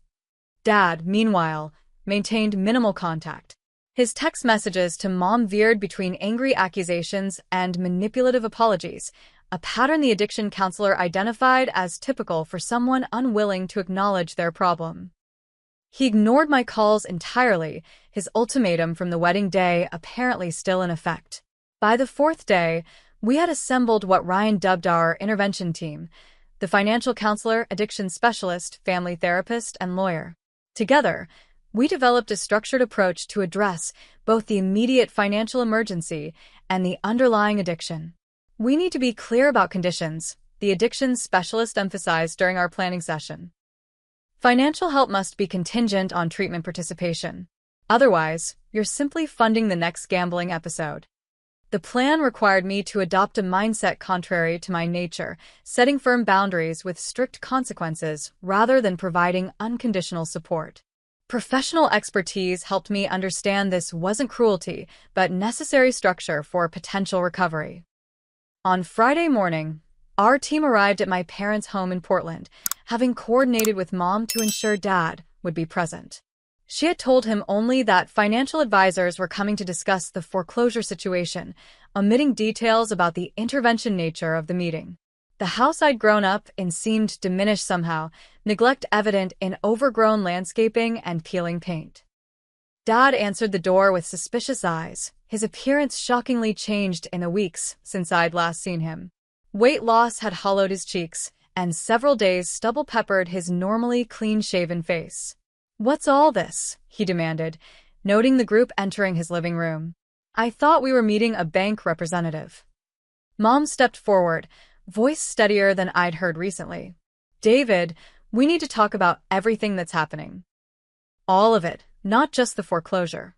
Dad, meanwhile, maintained minimal contact. His text messages to Mom veered between angry accusations and manipulative apologies, a pattern the addiction counselor identified as typical for someone unwilling to acknowledge their problem. He ignored my calls entirely, his ultimatum from the wedding day apparently still in effect. By the 4th day, we had assembled what Ryan dubbed our intervention team: the financial counselor, addiction specialist, family therapist, and lawyer. Together, we developed a structured approach to address both the immediate financial emergency and the underlying addiction. "We need to be clear about conditions," the addiction specialist emphasized during our planning session. Financial help must be contingent on treatment participation. Otherwise, you're simply funding the next gambling episode. The plan required me to adopt a mindset contrary to my nature, setting firm boundaries with strict consequences rather than providing unconditional support. Professional expertise helped me understand this wasn't cruelty, but necessary structure for potential recovery. On Friday morning, our team arrived at my parents' home in Portland, having coordinated with Mom to ensure Dad would be present. She had told him only that financial advisors were coming to discuss the foreclosure situation, omitting details about the intervention nature of the meeting. The house I'd grown up in seemed diminished somehow, neglect evident in overgrown landscaping and peeling paint. Dad answered the door with suspicious eyes, his appearance shockingly changed in the weeks since I'd last seen him. Weight loss had hollowed his cheeks, and several days stubble-peppered his normally clean-shaven face. "What's all this?" he demanded, noting the group entering his living room. "I thought we were meeting a bank representative." Mom stepped forward, voice steadier than I'd heard recently. "David, we need to talk about everything that's happening. All of it, not just the foreclosure."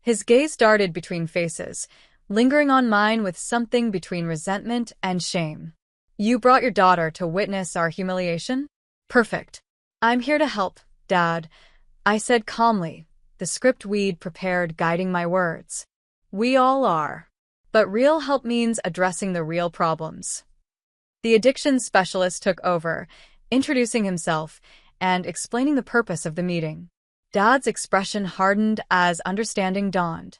His gaze darted between faces, lingering on mine with something between resentment and shame. "You brought your daughter to witness our humiliation? Perfect. I'm here to help, Dad," I said calmly, the script we'd prepared guiding my words. "We all are. But real help means addressing the real problems." The addiction specialist took over, introducing himself and explaining the purpose of the meeting. Dad's expression hardened as understanding dawned.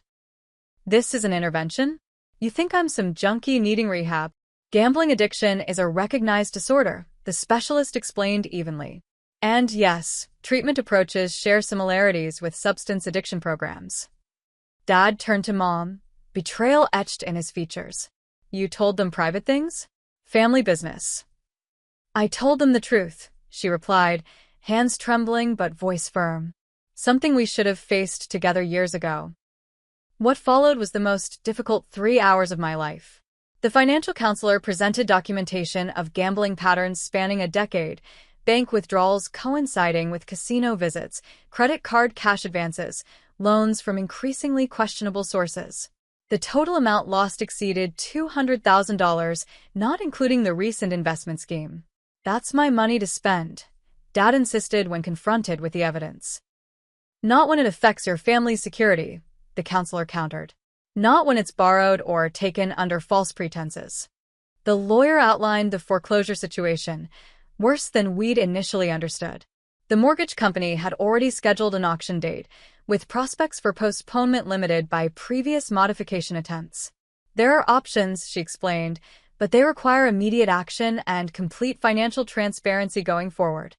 "This is an intervention? You think I'm some junkie needing rehab? Gambling addiction is a recognized disorder," the specialist explained evenly. "And yes, treatment approaches share similarities with substance addiction programs." Dad turned to Mom, betrayal etched in his features. "You told them private things? Family business." "I told them the truth," she replied, hands trembling but voice firm. "Something we should have faced together years ago." What followed was the most difficult 3 hours of my life. The financial counselor presented documentation of gambling patterns spanning a decade, bank withdrawals coinciding with casino visits, credit card cash advances, loans from increasingly questionable sources. The total amount lost exceeded $200,000, not including the recent investment scheme. "That's my money to spend," Dad insisted when confronted with the evidence. "Not when it affects your family's security," the counselor countered. "Not when it's borrowed or taken under false pretenses." The lawyer outlined the foreclosure situation, worse than we'd initially understood. The mortgage company had already scheduled an auction date, with prospects for postponement limited by previous modification attempts. "There are options," she explained, "but they require immediate action and complete financial transparency going forward."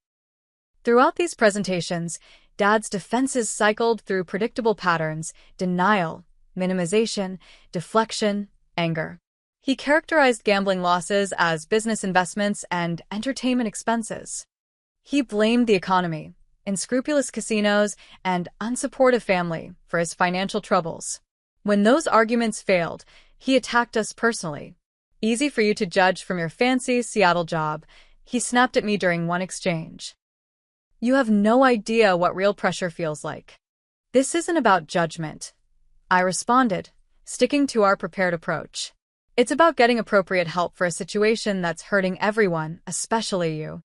Throughout these presentations, Dad's defenses cycled through predictable patterns: denial, minimization, deflection, anger. He characterized gambling losses as business investments and entertainment expenses. He blamed the economy, unscrupulous casinos, and unsupportive family for his financial troubles. When those arguments failed, he attacked us personally. "Easy for you to judge from your fancy Seattle job," he snapped at me during one exchange. "You have no idea what real pressure feels like." "This isn't about judgment," I responded, sticking to our prepared approach. "It's about getting appropriate help for a situation that's hurting everyone, especially you."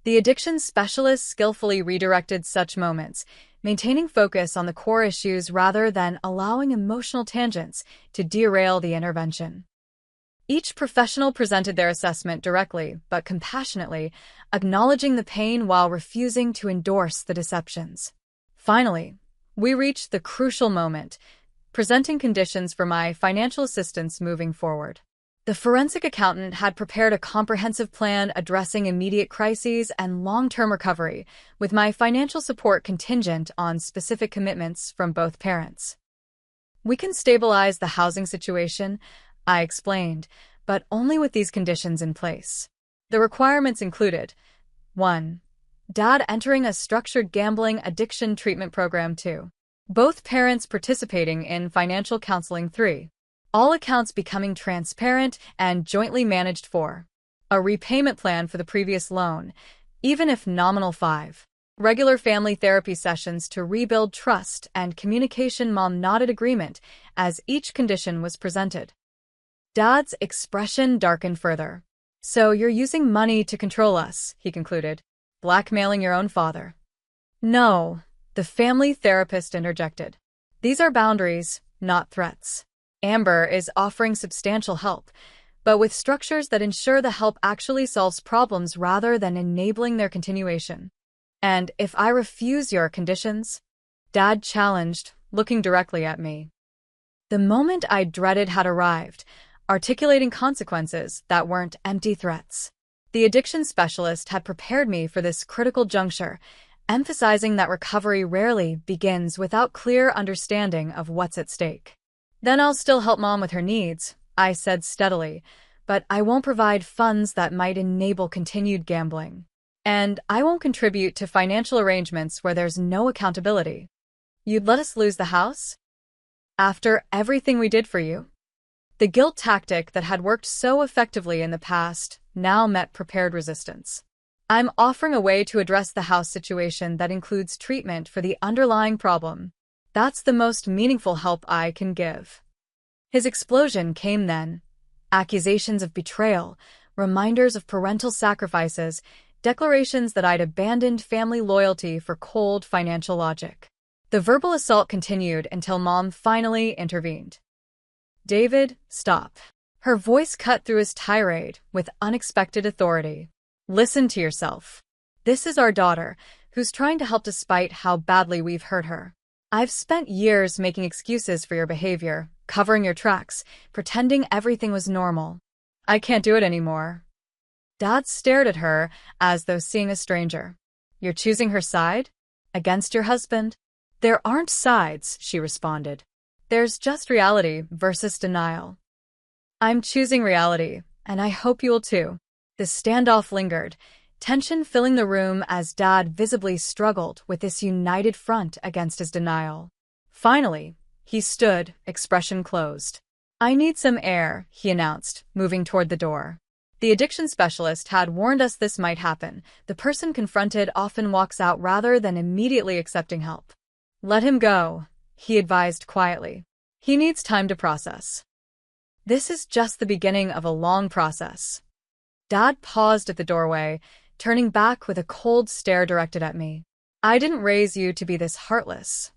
The addiction specialist skillfully redirected such moments, maintaining focus on the core issues rather than allowing emotional tangents to derail the intervention. Each professional presented their assessment directly but compassionately, acknowledging the pain while refusing to endorse the deceptions. Finally, we reached the crucial moment, presenting conditions for my financial assistance moving forward. The forensic accountant had prepared a comprehensive plan addressing immediate crises and long-term recovery, with my financial support contingent on specific commitments from both parents. "We can stabilize the housing situation," I explained, "but only with these conditions in place." The requirements included: 1. Dad entering a structured gambling addiction treatment program. 2. Both parents participating in financial counseling. 3. All accounts becoming transparent and jointly managed. 4. a repayment plan for the previous loan, even if nominal 5. Regular family therapy sessions to rebuild trust and communication. Mom nodded agreement as each condition was presented. Dad's expression darkened further. So you're using money to control us, he concluded. Blackmailing your own father. No, the family therapist interjected. These are boundaries, not threats. Amber is offering substantial help, but with structures that ensure the help actually solves problems rather than enabling their continuation. And if I refuse your conditions? Dad challenged, looking directly at me. The moment I dreaded had arrived, articulating consequences that weren't empty threats. The addiction specialist had prepared me for this critical juncture, emphasizing that recovery rarely begins without clear understanding of what's at stake. Then I'll still help Mom with her needs, I said steadily, but I won't provide funds that might enable continued gambling. And I won't contribute to financial arrangements where there's no accountability. You'd let us lose the house? After everything we did for you? The guilt tactic that had worked so effectively in the past now met prepared resistance. I'm offering a way to address the house situation that includes treatment for the underlying problem. That's the most meaningful help I can give. His explosion came then. Accusations of betrayal, reminders of parental sacrifices, declarations that I'd abandoned family loyalty for cold financial logic. The verbal assault continued until Mom finally intervened. David, stop. Her voice cut through his tirade with unexpected authority. Listen to yourself. This is our daughter, who's trying to help despite how badly we've hurt her. I've spent years making excuses for your behavior, covering your tracks, pretending everything was normal. I can't do it anymore. Dad stared at her as though seeing a stranger. You're choosing her side? Against your husband? There aren't sides, she responded. There's just reality versus denial. I'm choosing reality, and I hope you will too. The standoff lingered, tension filling the room as Dad visibly struggled with this united front against his denial. Finally, he stood, expression closed. I need some air, he announced, moving toward the door. The addiction specialist had warned us this might happen. The person confronted often walks out rather than immediately accepting help. Let him go, he advised quietly. He needs time to process. This is just the beginning of a long process. Dad paused at the doorway, turning back with a cold stare directed at me. I didn't raise you to be this heartless.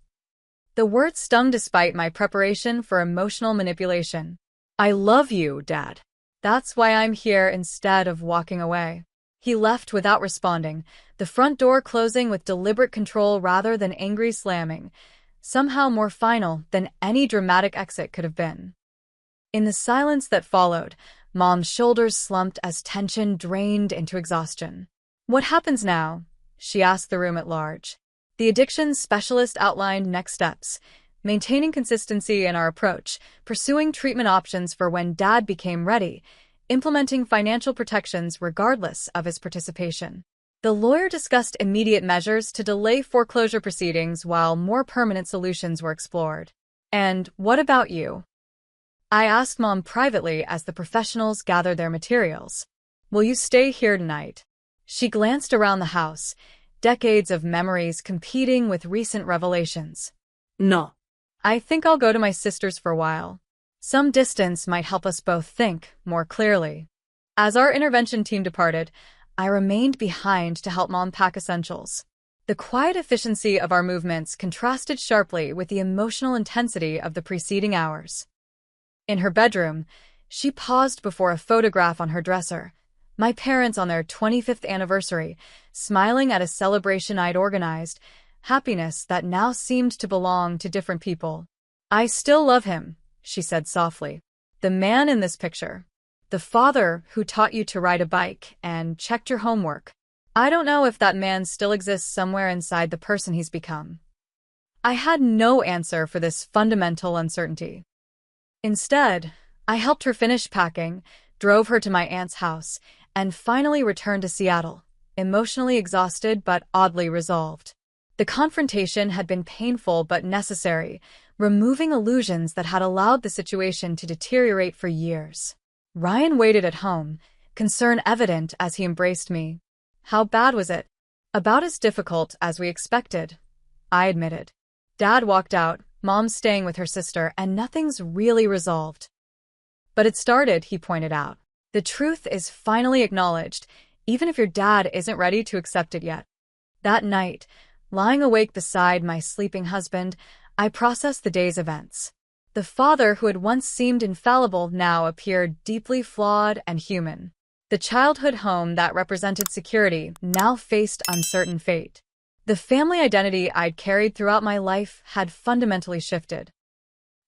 The words stung despite my preparation for emotional manipulation. I love you, Dad. That's why I'm here instead of walking away. He left without responding, the front door closing with deliberate control rather than angry slamming, somehow more final than any dramatic exit could have been. In the silence that followed, Mom's shoulders slumped as tension drained into exhaustion. What happens now? She asked the room at large. The addiction specialist outlined next steps, maintaining consistency in our approach, pursuing treatment options for when Dad became ready, implementing financial protections regardless of his participation. The lawyer discussed immediate measures to delay foreclosure proceedings while more permanent solutions were explored. And what about you? I asked Mom privately as the professionals gathered their materials. Will you stay here tonight? She glanced around the house, decades of memories competing with recent revelations. No. I think I'll go to my sister's for a while. Some distance might help us both think more clearly. As our intervention team departed, I remained behind to help Mom pack essentials. The quiet efficiency of our movements contrasted sharply with the emotional intensity of the preceding hours. In her bedroom, she paused before a photograph on her dresser, my parents on their 25th anniversary, smiling at a celebration I'd organized, happiness that now seemed to belong to different people. I still love him, she said softly. The man in this picture. The father who taught you to ride a bike and checked your homework. I don't know if that man still exists somewhere inside the person he's become. I had no answer for this fundamental uncertainty. Instead, I helped her finish packing, drove her to my aunt's house, and finally returned to Seattle, emotionally exhausted but oddly resolved. The confrontation had been painful but necessary, removing illusions that had allowed the situation to deteriorate for years. Ryan waited at home, concern evident as he embraced me. "How bad was it?" "About as difficult as we expected," I admitted. Dad walked out, Mom's staying with her sister, and nothing's really resolved. "But it started," he pointed out. "The truth is finally acknowledged, even if your dad isn't ready to accept it yet." That night, lying awake beside my sleeping husband, I processed the day's events. The father who had once seemed infallible now appeared deeply flawed and human. The childhood home that represented security now faced uncertain fate. The family identity I'd carried throughout my life had fundamentally shifted.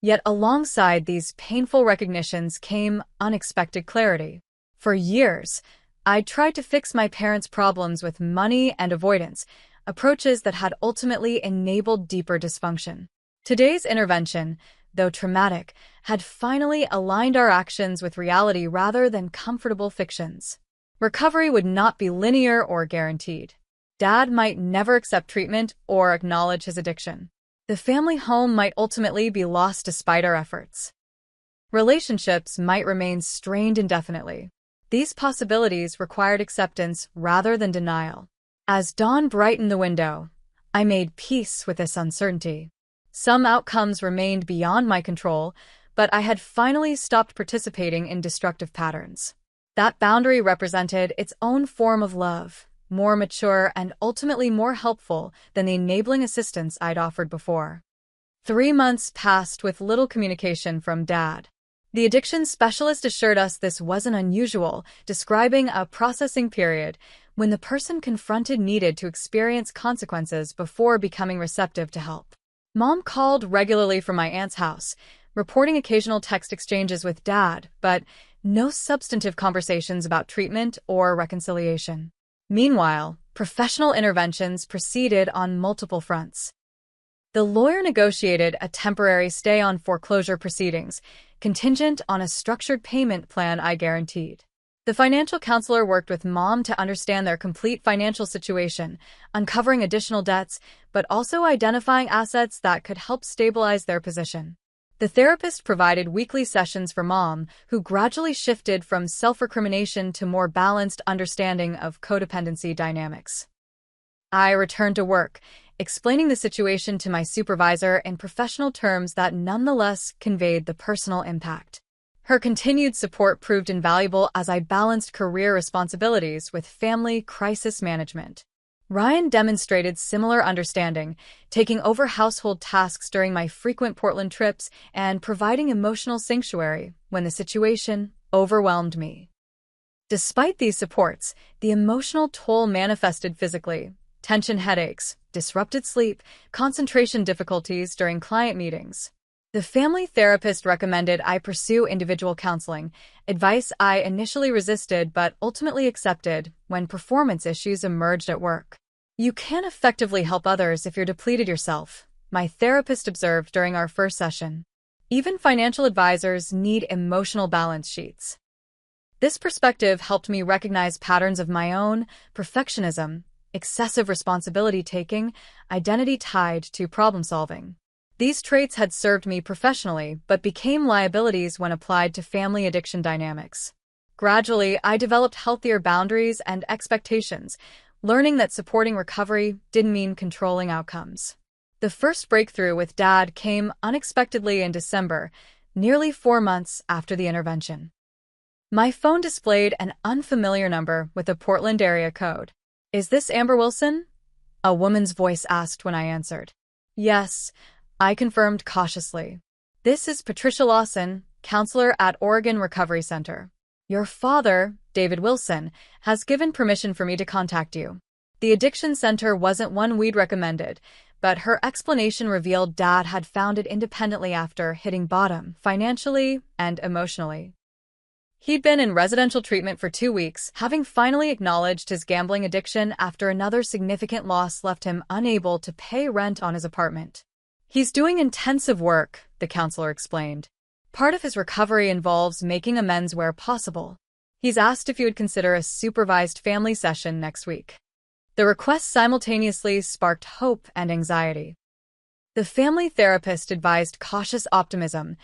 Yet alongside these painful recognitions came unexpected clarity. For years, I'd tried to fix my parents' problems with money and avoidance, approaches that had ultimately enabled deeper dysfunction. Today's intervention, though traumatic, had finally aligned our actions with reality rather than comfortable fictions. Recovery would not be linear or guaranteed. Dad might never accept treatment or acknowledge his addiction. The family home might ultimately be lost despite our efforts. Relationships might remain strained indefinitely. These possibilities required acceptance rather than denial. As dawn brightened the window, I made peace with this uncertainty. Some outcomes remained beyond my control, but I had finally stopped participating in destructive patterns. That boundary represented its own form of love, more mature and ultimately more helpful than the enabling assistance I'd offered before. 3 months passed with little communication from Dad. The addiction specialist assured us this wasn't unusual, describing a processing period when the person confronted needed to experience consequences before becoming receptive to help. Mom called regularly from my aunt's house, reporting occasional text exchanges with Dad, but no substantive conversations about treatment or reconciliation. Meanwhile, professional interventions proceeded on multiple fronts. The lawyer negotiated a temporary stay on foreclosure proceedings, contingent on a structured payment plan I guaranteed. The financial counselor worked with Mom to understand their complete financial situation, uncovering additional debts, but also identifying assets that could help stabilize their position. The therapist provided weekly sessions for Mom, who gradually shifted from self-recrimination to more balanced understanding of codependency dynamics. I returned to work, explaining the situation to my supervisor in professional terms that nonetheless conveyed the personal impact. Her continued support proved invaluable as I balanced career responsibilities with family crisis management. Ryan demonstrated similar understanding, taking over household tasks during my frequent Portland trips and providing emotional sanctuary when the situation overwhelmed me. Despite these supports, the emotional toll manifested physically: tension headaches, disrupted sleep, concentration difficulties during client meetings. The family therapist recommended I pursue individual counseling, advice I initially resisted but ultimately accepted when performance issues emerged at work. "You can't effectively help others if you're depleted yourself," my therapist observed during our first session. "Even financial advisors need emotional balance sheets." This perspective helped me recognize patterns of my own: perfectionism, excessive responsibility-taking, identity tied to problem-solving. These traits had served me professionally, but became liabilities when applied to family addiction dynamics. Gradually, I developed healthier boundaries and expectations, learning that supporting recovery didn't mean controlling outcomes. The first breakthrough with Dad came unexpectedly in December, nearly 4 months after the intervention. My phone displayed an unfamiliar number with a Portland area code. "Is this Amber Wilson?" a woman's voice asked when I answered. "Yes," I confirmed cautiously. "This is Patricia Lawson, counselor at Oregon Recovery Center. Your father, David Wilson, has given permission for me to contact you." The addiction center wasn't one we'd recommended, but her explanation revealed Dad had found it independently after hitting bottom, financially and emotionally. He'd been in residential treatment for 2 weeks, having finally acknowledged his gambling addiction after another significant loss left him unable to pay rent on his apartment. "He's doing intensive work," the counselor explained. "Part of his recovery involves making amends where possible. He's asked if you would consider a supervised family session next week." The request simultaneously sparked hope and anxiety. The family therapist advised cautious optimism,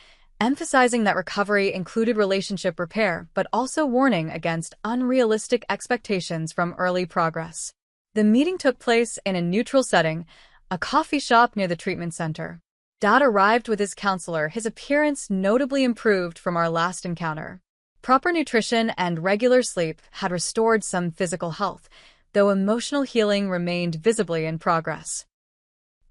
emphasizing that recovery included relationship repair, but also warning against unrealistic expectations from early progress. The meeting took place in a neutral setting, a coffee shop near the treatment center. Dad arrived with his counselor, his appearance notably improved from our last encounter. Proper nutrition and regular sleep had restored some physical health, though emotional healing remained visibly in progress.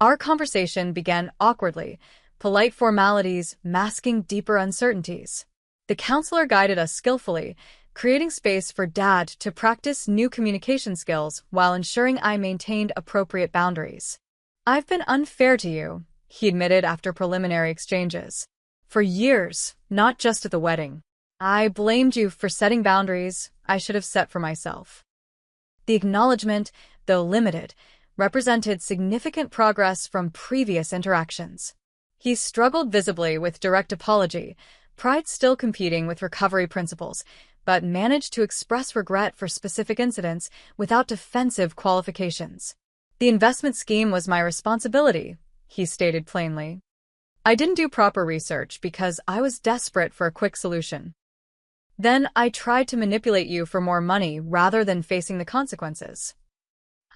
Our conversation began awkwardly, polite formalities masking deeper uncertainties. The counselor guided us skillfully, creating space for Dad to practice new communication skills while ensuring I maintained appropriate boundaries. "I've been unfair to you," he admitted after preliminary exchanges. "For years, not just at the wedding. I blamed you for setting boundaries I should have set for myself." The acknowledgement, though limited, represented significant progress from previous interactions. He struggled visibly with direct apology, pride still competing with recovery principles, but managed to express regret for specific incidents without defensive qualifications. "The investment scheme was my responsibility," he stated plainly. "I didn't do proper research because I was desperate for a quick solution. Then I tried to manipulate you for more money rather than facing the consequences."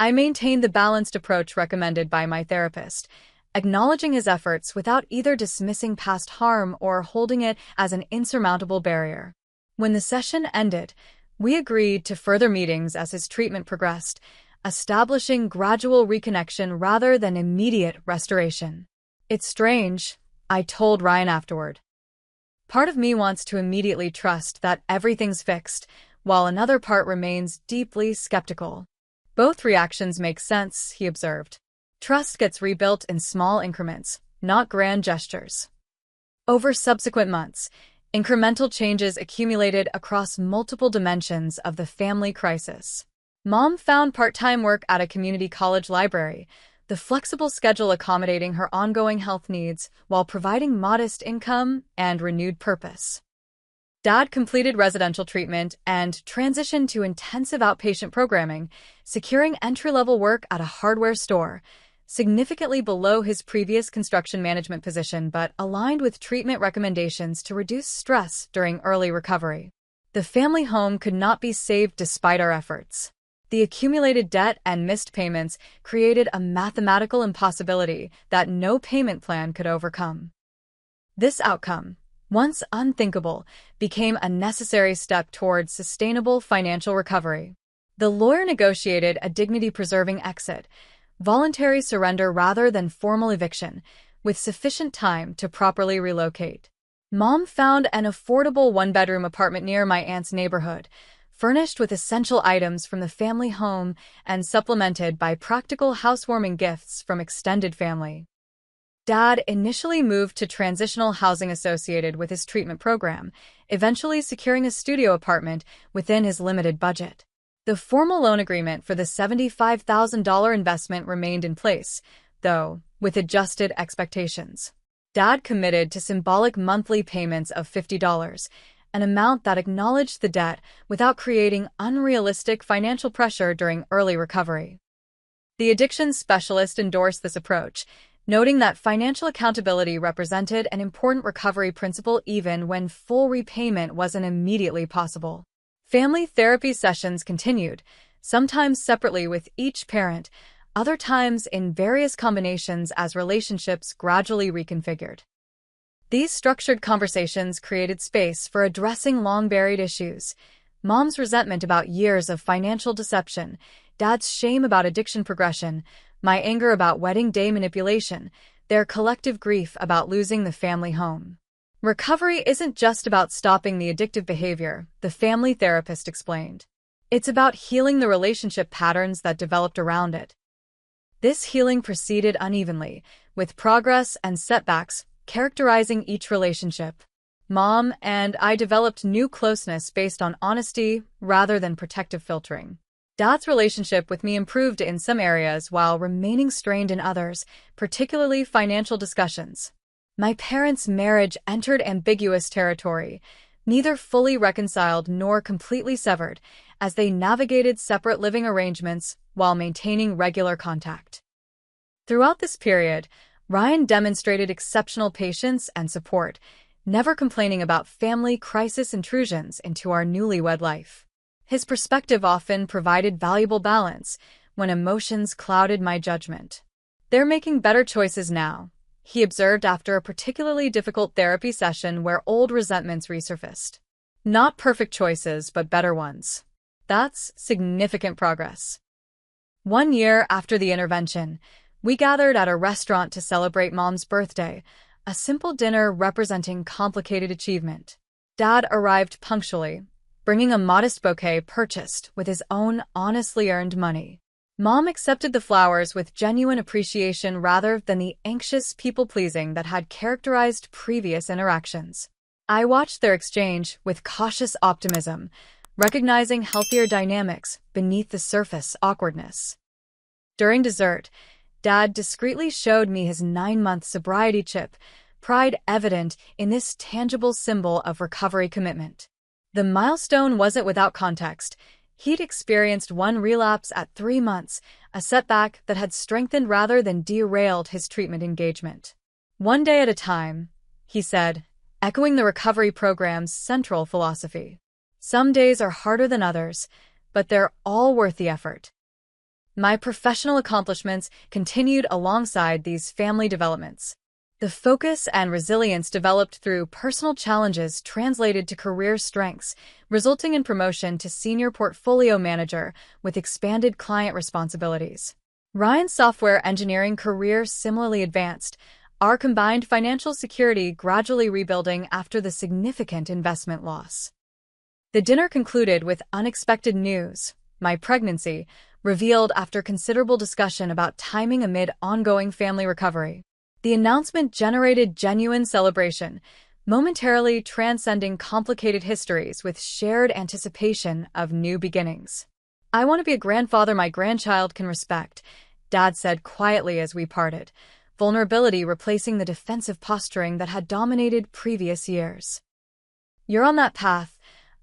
I maintained the balanced approach recommended by my therapist, acknowledging his efforts without either dismissing past harm or holding it as an insurmountable barrier. When the session ended, we agreed to further meetings as his treatment progressed, establishing gradual reconnection rather than immediate restoration. "It's strange," I told Ryan afterward. "Part of me wants to immediately trust that everything's fixed, while another part remains deeply skeptical." "Both reactions make sense," he observed. "Trust gets rebuilt in small increments, not grand gestures." Over subsequent months, incremental changes accumulated across multiple dimensions of the family crisis. Mom found part-time work at a community college library, the flexible schedule accommodating her ongoing health needs while providing modest income and renewed purpose. Dad completed residential treatment and transitioned to intensive outpatient programming, securing entry-level work at a hardware store, significantly below his previous construction management position but aligned with treatment recommendations to reduce stress during early recovery. The family home could not be saved despite our efforts. The accumulated debt and missed payments created a mathematical impossibility that no payment plan could overcome. This outcome, once unthinkable, became a necessary step towards sustainable financial recovery. The lawyer negotiated a dignity-preserving exit, voluntary surrender rather than formal eviction, with sufficient time to properly relocate. Mom found an affordable one-bedroom apartment near my aunt's neighborhood, furnished with essential items from the family home and supplemented by practical housewarming gifts from extended family. Dad initially moved to transitional housing associated with his treatment program, eventually securing a studio apartment within his limited budget. The formal loan agreement for the $75,000 investment remained in place, though, with adjusted expectations. Dad committed to symbolic monthly payments of $50, an amount that acknowledged the debt without creating unrealistic financial pressure during early recovery. The addictions specialist endorsed this approach, noting that financial accountability represented an important recovery principle even when full repayment wasn't immediately possible. Family therapy sessions continued, sometimes separately with each parent, other times in various combinations as relationships gradually reconfigured. These structured conversations created space for addressing long-buried issues: Mom's resentment about years of financial deception, Dad's shame about addiction progression, my anger about wedding day manipulation, their collective grief about losing the family home. Recovery isn't just about stopping the addictive behavior, the family therapist explained. It's about healing the relationship patterns that developed around it. This healing proceeded unevenly, with progress and setbacks characterizing each relationship. Mom and I developed new closeness based on honesty rather than protective filtering. Dad's relationship with me improved in some areas while remaining strained in others, particularly financial discussions. My parents' marriage entered ambiguous territory, neither fully reconciled nor completely severed, as they navigated separate living arrangements while maintaining regular contact. Throughout this period, Ryan demonstrated exceptional patience and support, never complaining about family crisis intrusions into our newlywed life. His perspective often provided valuable balance when emotions clouded my judgment. "They're making better choices now," he observed after a particularly difficult therapy session where old resentments resurfaced. "Not perfect choices, but better ones. That's significant progress." 1 year after the intervention, we gathered at a restaurant to celebrate Mom's birthday, a simple dinner representing complicated achievement. Dad arrived punctually, bringing a modest bouquet purchased with his own honestly earned money. Mom accepted the flowers with genuine appreciation rather than the anxious people-pleasing that had characterized previous interactions. I watched their exchange with cautious optimism, recognizing healthier dynamics beneath the surface awkwardness. During dessert, Dad discreetly showed me his 9-month sobriety chip, pride evident in this tangible symbol of recovery commitment. The milestone wasn't without context. He'd experienced one relapse at 3 months, a setback that had strengthened rather than derailed his treatment engagement. "One day at a time," he said, echoing the recovery program's central philosophy. "Some days are harder than others, but they're all worth the effort." My professional accomplishments continued alongside these family developments. The focus and resilience developed through personal challenges translated to career strengths, resulting in promotion to senior portfolio manager with expanded client responsibilities. Ryan's software engineering career similarly advanced, our combined financial security gradually rebuilding after the significant investment loss. The dinner concluded with unexpected news. My pregnancy, revealed after considerable discussion about timing amid ongoing family recovery. The announcement generated genuine celebration, momentarily transcending complicated histories with shared anticipation of new beginnings. "I want to be a grandfather my grandchild can respect," Dad said quietly as we parted, vulnerability replacing the defensive posturing that had dominated previous years. "You're on that path,"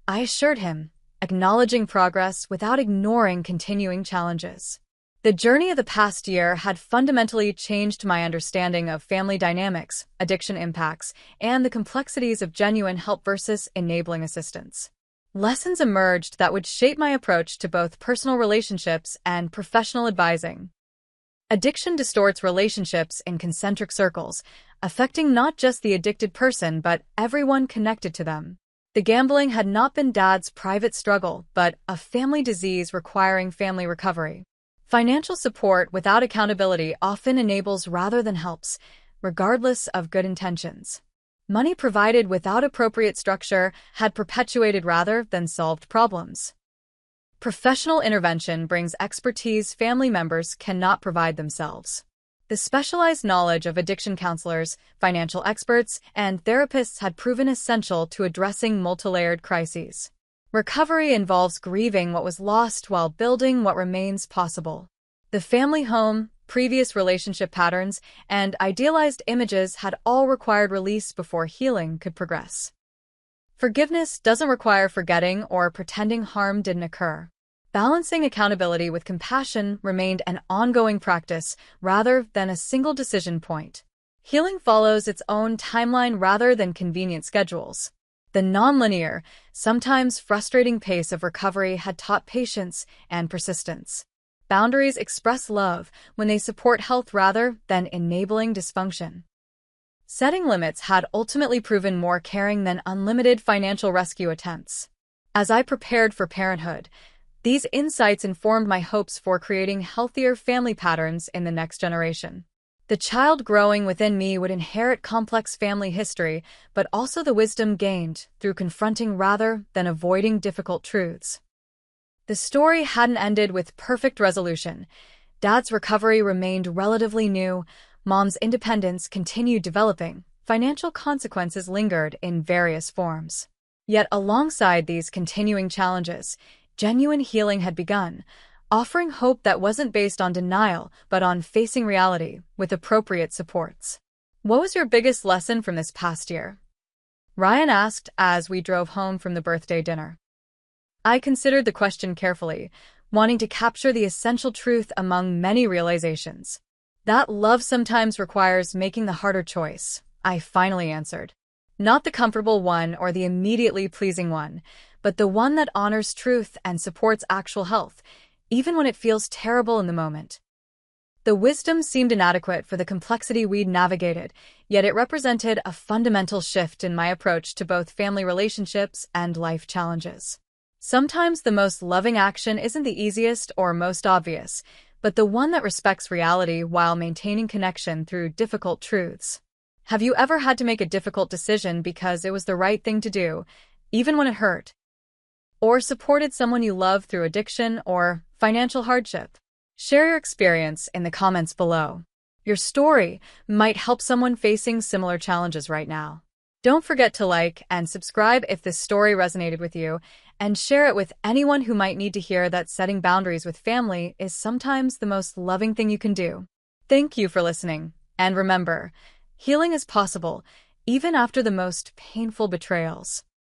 I assured him, acknowledging progress without ignoring continuing challenges. The journey of the past year had fundamentally changed my understanding of family dynamics, addiction impacts, and the complexities of genuine help versus enabling assistance. Lessons emerged that would shape my approach to both personal relationships and professional advising. Addiction distorts relationships in concentric circles, affecting not just the addicted person but everyone connected to them. The gambling had not been Dad's private struggle, but a family disease requiring family recovery. Financial support without accountability often enables rather than helps, regardless of good intentions. Money provided without appropriate structure had perpetuated rather than solved problems. Professional intervention brings expertise family members cannot provide themselves. The specialized knowledge of addiction counselors, financial experts, and therapists had proven essential to addressing multilayered crises. Recovery involves grieving what was lost while building what remains possible. The family home, previous relationship patterns, and idealized images had all required release before healing could progress. Forgiveness doesn't require forgetting or pretending harm didn't occur. Balancing accountability with compassion remained an ongoing practice rather than a single decision point. Healing follows its own timeline rather than convenient schedules. The nonlinear, sometimes frustrating pace of recovery had taught patience and persistence. Boundaries express love when they support health rather than enabling dysfunction. Setting limits had ultimately proven more caring than unlimited financial rescue attempts. As I prepared for parenthood, these insights informed my hopes for creating healthier family patterns in the next generation. The child growing within me would inherit complex family history, but also the wisdom gained through confronting rather than avoiding difficult truths. The story hadn't ended with perfect resolution. Dad's recovery remained relatively new, Mom's independence continued developing, financial consequences lingered in various forms. Yet alongside these continuing challenges, genuine healing had begun, offering hope that wasn't based on denial but on facing reality with appropriate supports. "What was your biggest lesson from this past year?" Ryan asked as we drove home from the birthday dinner. I considered the question carefully, wanting to capture the essential truth among many realizations. "That love sometimes requires making the harder choice," I finally answered. Not the comfortable one or the immediately pleasing one, but the one that honors truth and supports actual health, even when it feels terrible in the moment. The wisdom seemed inadequate for the complexity we'd navigated, yet it represented a fundamental shift in my approach to both family relationships and life challenges. Sometimes the most loving action isn't the easiest or most obvious, but the one that respects reality while maintaining connection through difficult truths. Have you ever had to make a difficult decision because it was the right thing to do, even when it hurt? Or supported someone you love through addiction or financial hardship? Share your experience in the comments below. Your story might help someone facing similar challenges right now. Don't forget to like and subscribe if this story resonated with you, and share it with anyone who might need to hear that setting boundaries with family is sometimes the most loving thing you can do. Thank you for listening, and remember, healing is possible even after the most painful betrayals.